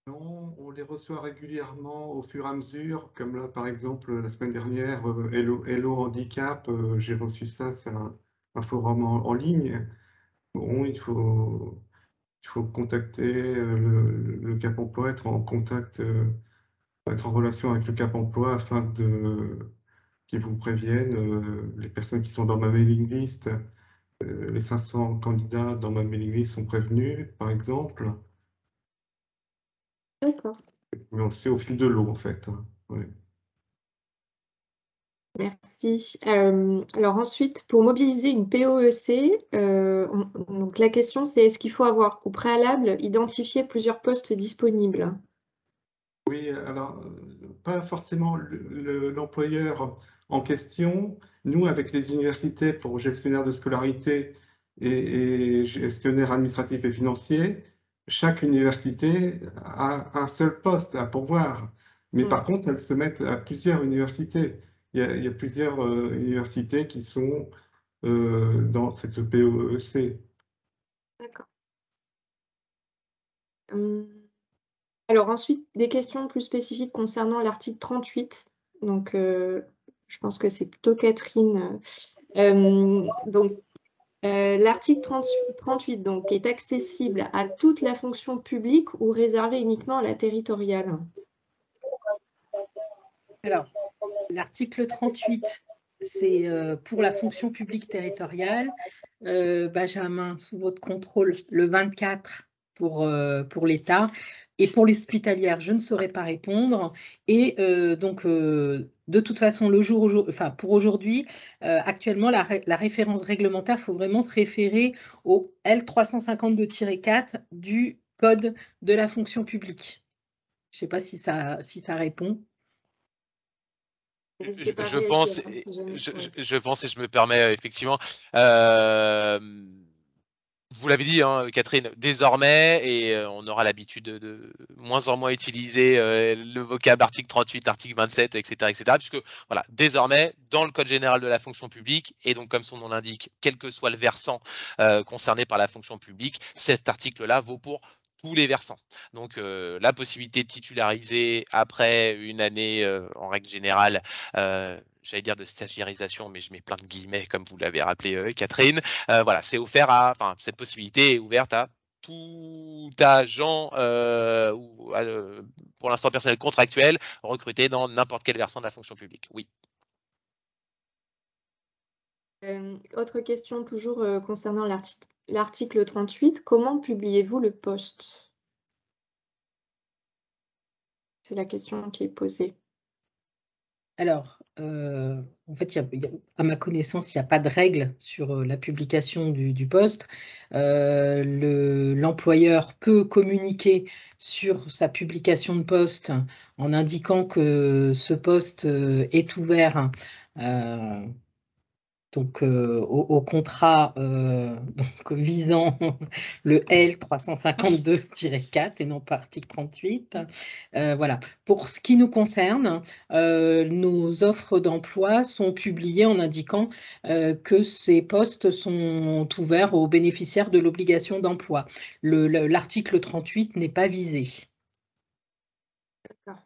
Non, on les reçoit régulièrement au fur et à mesure, comme là par exemple la semaine dernière, Hello Handicap, j'ai reçu ça, c'est un forum en ligne. Bon, il faut contacter le Cap Emploi, être en contact, être en relation avec le Cap Emploi afin qu'ils vous préviennent, les personnes qui sont dans ma mailing list, les 500 candidats dans ma mailing list sont prévenus, par exemple. D'accord. Mais on le sait au fil de l'eau, en fait. Ouais. Merci. Alors ensuite, pour mobiliser une POEC, donc la question c'est est-ce qu'il faut avoir au préalable identifié plusieurs postes disponibles? Oui, alors, pas forcément l'employeur en question. Nous, avec les universités pour gestionnaire de scolarité et gestionnaire administratif et financier, chaque université a un seul poste à pourvoir. Mais par contre, elles se mettent à plusieurs universités. Il y a plusieurs universités qui sont dans cette POEC. D'accord. Alors ensuite, des questions plus spécifiques concernant l'article 38. Donc, je pense que c'est plutôt Catherine. Donc, l'article 38 donc, est accessible à toute la fonction publique ou réservé uniquement à la territoriale? Alors, l'article 38, c'est pour la fonction publique territoriale. Benjamin, sous votre contrôle, le 24 pour l'État. Et pour l'hospitalière, je ne saurais pas répondre. Et donc, de toute façon, pour aujourd'hui, actuellement, la référence réglementaire, il faut vraiment se référer au L352-4 du Code de la fonction publique. Je ne sais pas si ça répond. N'hésitez pas à Je réagir, pense, hein, si jamais. je pense et je me permets effectivement, vous l'avez dit, hein, Catherine, désormais, et on aura l'habitude de moins en moins utiliser le vocable article 38, article 27, etc., puisque voilà, désormais, dans le Code général de la fonction publique, et donc comme son nom l'indique, quel que soit le versant concerné par la fonction publique, cet article-là vaut pour tous les versants. Donc la possibilité de titulariser après une année, en règle générale, j'allais dire de stagiairisation, mais je mets plein de guillemets, comme vous l'avez rappelé, Catherine. Voilà, c'est offert enfin, cette possibilité est ouverte à tout agent ou pour l'instant personnel contractuel recruté dans n'importe quel versant de la fonction publique. Oui. Autre question toujours concernant l'article 38. Comment publiez-vous le poste? C'est la question qui est posée. Alors, en fait, à ma connaissance, il n'y a pas de règle sur la publication du poste. L'employeur peut communiquer sur sa publication de poste en indiquant que ce poste est ouvert donc, au contrat donc, visant le L352-4 et non pas article 38. Voilà. Pour ce qui nous concerne, nos offres d'emploi sont publiées en indiquant que ces postes sont ouverts aux bénéficiaires de l'obligation d'emploi. L'article 38 n'est pas visé. D'accord.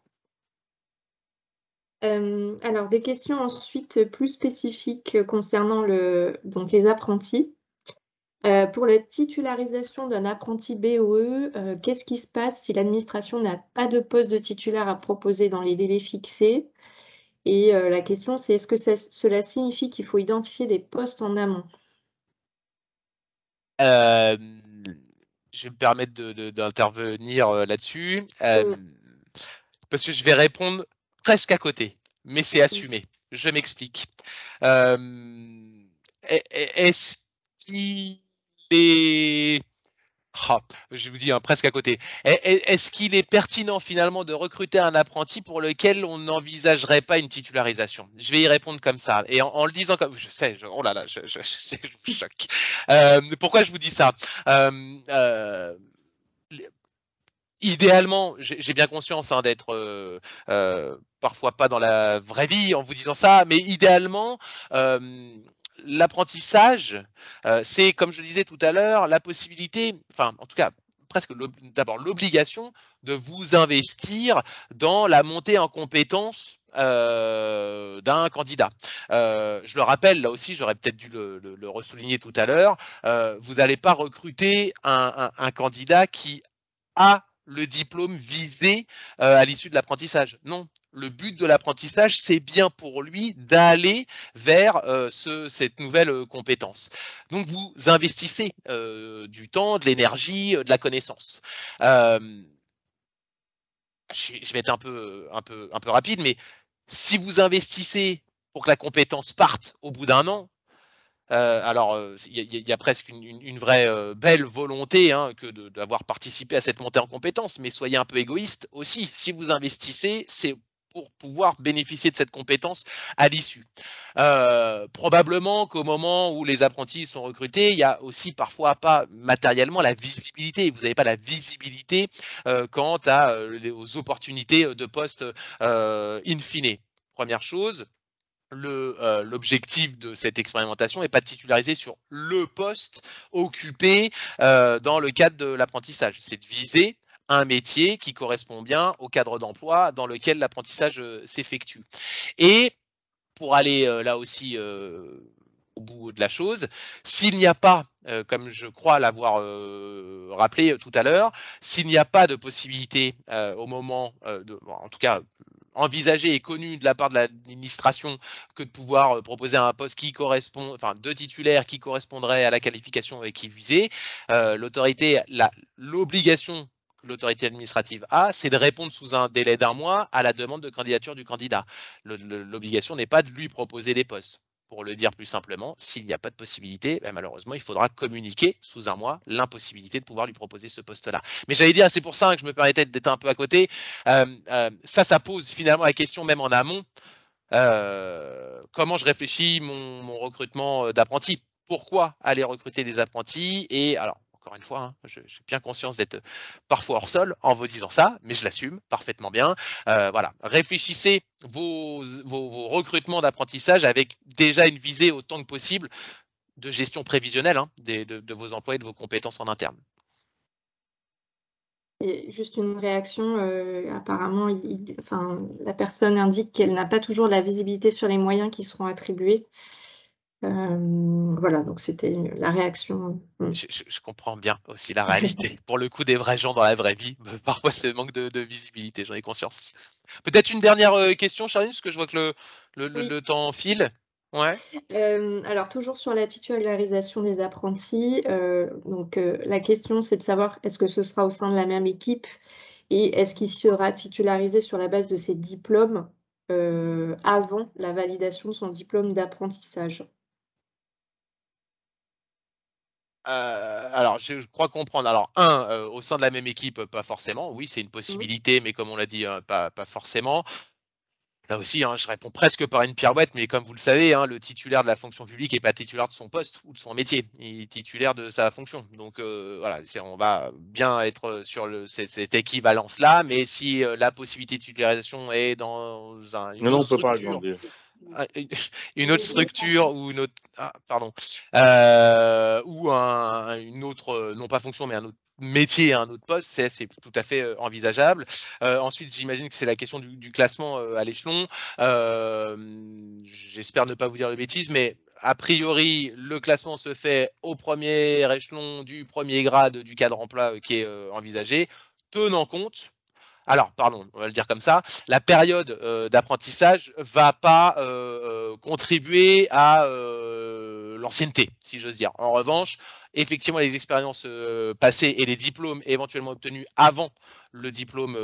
Alors, des questions ensuite plus spécifiques concernant donc les apprentis. Pour la titularisation d'un apprenti BOE, qu'est-ce qui se passe si l'administration n'a pas de poste de titulaire à proposer dans les délais fixés? Et la question, c'est est-ce que cela signifie qu'il faut identifier des postes en amont? Je vais me permettre d'intervenir là-dessus parce que je vais répondre presque à côté, mais c'est assumé. Je m'explique. Est-ce qu'il est Ah, je vous dis presque à côté. Est-ce qu'il est pertinent finalement de recruter un apprenti pour lequel on n'envisagerait pas une titularisation? Je vais y répondre comme ça. Et en le disant comme... Je sais, oh là là, je sais, je vous choque. Pourquoi je vous dis ça? Idéalement, j'ai bien conscience d'être parfois pas dans la vraie vie en vous disant ça, mais idéalement, l'apprentissage, c'est, comme je le disais tout à l'heure, la possibilité, enfin en tout cas presque d'abord l'obligation de vous investir dans la montée en compétences d'un candidat. Je le rappelle, là aussi, j'aurais peut-être dû le ressouligner tout à l'heure, vous n'allez pas recruter un candidat qui a le diplôme visé à l'issue de l'apprentissage. Non, le but de l'apprentissage, c'est bien pour lui d'aller vers cette nouvelle compétence. Donc, vous investissez du temps, de l'énergie, de la connaissance. Je vais être un peu rapide, mais si vous investissez pour que la compétence parte au bout d'un an, alors, il y a presque une vraie belle volonté que d'avoir participé à cette montée en compétences, mais soyez un peu égoïste aussi. Si vous investissez, c'est pour pouvoir bénéficier de cette compétence à l'issue. Probablement qu'au moment où les apprentis sont recrutés, il y a aussi parfois pas matériellement la visibilité. Vous n'avez pas la visibilité quant aux opportunités de poste in fine. Première chose. L'objectif de cette expérimentation n'est pas de titulariser sur le poste occupé dans le cadre de l'apprentissage. C'est de viser un métier qui correspond bien au cadre d'emploi dans lequel l'apprentissage s'effectue. Et pour aller là aussi au bout de la chose, s'il n'y a pas, comme je crois l'avoir rappelé tout à l'heure, s'il n'y a pas de possibilité au moment, en tout cas envisagé et connu de la part de l'administration que de pouvoir proposer un poste qui correspond, enfin deux titulaires qui correspondraient à la qualification qui est visée, l'autorité, l'obligation que l'autorité administrative a, c'est de répondre sous un délai d'un mois à la demande de candidature du candidat. L'obligation n'est pas de lui proposer des postes. Pour le dire plus simplement, s'il n'y a pas de possibilité, malheureusement, il faudra communiquer sous un mois l'impossibilité de pouvoir lui proposer ce poste-là. Mais j'allais dire, c'est pour ça que je me permettais d'être un peu à côté. Ça pose finalement la question même en amont. Comment je réfléchis mon recrutement d'apprentis? Pourquoi aller recruter des apprentis? Et alors, encore une fois, j'ai bien conscience d'être parfois hors sol en vous disant ça, mais je l'assume parfaitement bien. Voilà, réfléchissez vos recrutements d'apprentissage avec déjà une visée autant que possible de gestion prévisionnelle de vos emplois et de vos compétences en interne. Et juste une réaction, apparemment, enfin, la personne indique qu'elle n'a pas toujours la visibilité sur les moyens qui seront attribués. Voilà, donc c'était la réaction. Je comprends bien aussi la réalité. Pour le coup, des vrais gens dans la vraie vie, parfois ce manque de visibilité, j'en ai conscience. Peut-être une dernière question, Charline, parce que je vois que Oui. le temps file. Ouais. Alors toujours sur la titularisation des apprentis, la question c'est de savoir est-ce que ce sera au sein de la même équipe et est-ce qu'il sera titularisé sur la base de ses diplômes avant la validation de son diplôme d'apprentissage? Alors, je crois comprendre. Alors, au sein de la même équipe, pas forcément. Oui, c'est une possibilité, mais comme on l'a dit, pas forcément. Là aussi, je réponds presque par une pirouette, mais comme vous le savez, le titulaire de la fonction publique n'est pas titulaire de son poste ou de son métier. Il est titulaire de sa fonction. Donc voilà, on va bien être sur cette équivalence-là, mais si la possibilité de titularisation est dans une Non, autre on peut pas structure, agrandir. une autre structure ou une autre, ou une autre, non pas fonction, mais un autre métier, un autre poste, c'est tout à fait envisageable. Ensuite, j'imagine que c'est la question du classement à l'échelon. J'espère ne pas vous dire de bêtises, mais a priori, le classement se fait au premier échelon du premier grade du cadre emploi qui est envisagé, tenant compte. Alors, pardon, on va le dire comme ça, la période d'apprentissage va pas contribuer à l'ancienneté, si j'ose dire. En revanche, effectivement, les expériences passées et les diplômes éventuellement obtenus avant le diplôme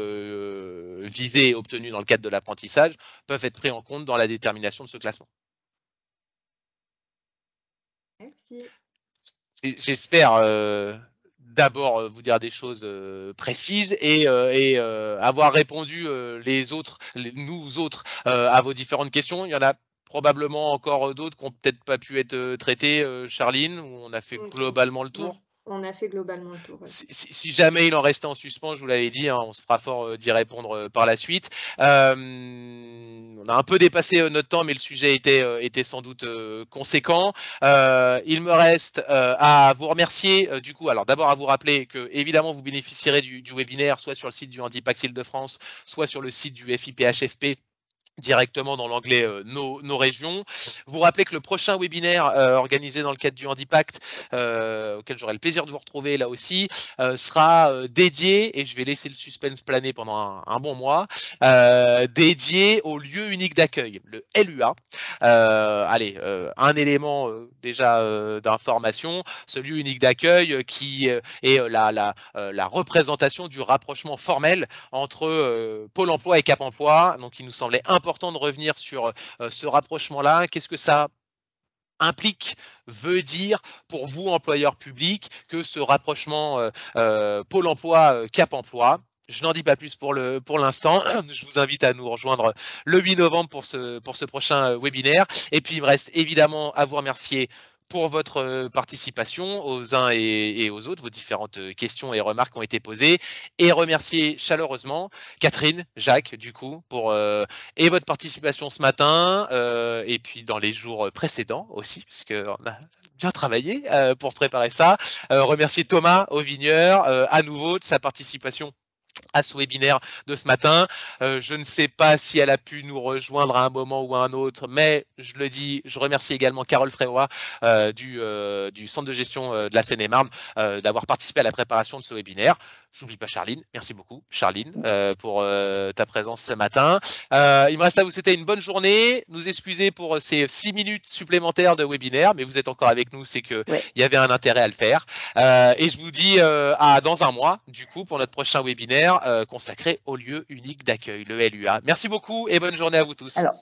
visé et obtenu dans le cadre de l'apprentissage peuvent être pris en compte dans la détermination de ce classement. Merci. J'espère d'abord vous dire des choses précises et avoir répondu nous autres à vos différentes questions. Il y en a probablement encore d'autres qui n'ont peut-être pas pu être traitées, Charline, où on a fait globalement le tour. On a fait globalement le tour. Ouais. Si jamais il en restait en suspens, je vous l'avais dit, hein, on se fera fort d'y répondre par la suite. On a un peu dépassé notre temps, mais le sujet était sans doute conséquent. Il me reste à vous remercier du coup. Alors d'abord à vous rappeler que évidemment vous bénéficierez du webinaire soit sur le site du Handipact Île-de-France, soit sur le site du FIPHFP. Directement dans l'onglet nos régions. Vous rappelez que le prochain webinaire organisé dans le cadre du Handipact, auquel j'aurai le plaisir de vous retrouver là aussi, sera dédié, et je vais laisser le suspense planer pendant un bon mois, dédié au lieu unique d'accueil, le LUA. Allez, un élément déjà d'information, ce lieu unique d'accueil qui est la représentation du rapprochement formel entre Pôle emploi et Cap emploi. Donc il nous semblait important de revenir sur ce rapprochement-là. Qu'est-ce que ça implique, veut dire pour vous, employeurs publics, que ce rapprochement Pôle emploi, Cap emploi? Je n'en dis pas plus pour l'instant. Je vous invite à nous rejoindre le 8 novembre pour ce prochain webinaire. Et puis, il me reste évidemment à vous remercier pour votre participation aux uns et aux autres. Vos différentes questions et remarques ont été posées. Et remercier chaleureusement Catherine, Jacques, du coup, pour et votre participation ce matin, et puis dans les jours précédents aussi, parce qu'on a bien travaillé pour préparer ça. Remercier Thomas Auvigneur, à nouveau, de sa participation à ce webinaire de ce matin. Je ne sais pas si elle a pu nous rejoindre à un moment ou à un autre, mais je le dis, je remercie également Carole Fréroy du Centre de gestion de la Seine-et-Marne d'avoir participé à la préparation de ce webinaire. J'oublie pas Charline. Merci beaucoup, Charline, pour ta présence ce matin. Il me reste à vous souhaiter une bonne journée. Nous excuser pour ces 6 minutes supplémentaires de webinaire, mais vous êtes encore avec nous, c'est qu'il y avait un intérêt à le faire. Et je vous dis à dans un mois, du coup, pour notre prochain webinaire consacré au lieu unique d'accueil, le LUA. Merci beaucoup et bonne journée à vous tous. Alors,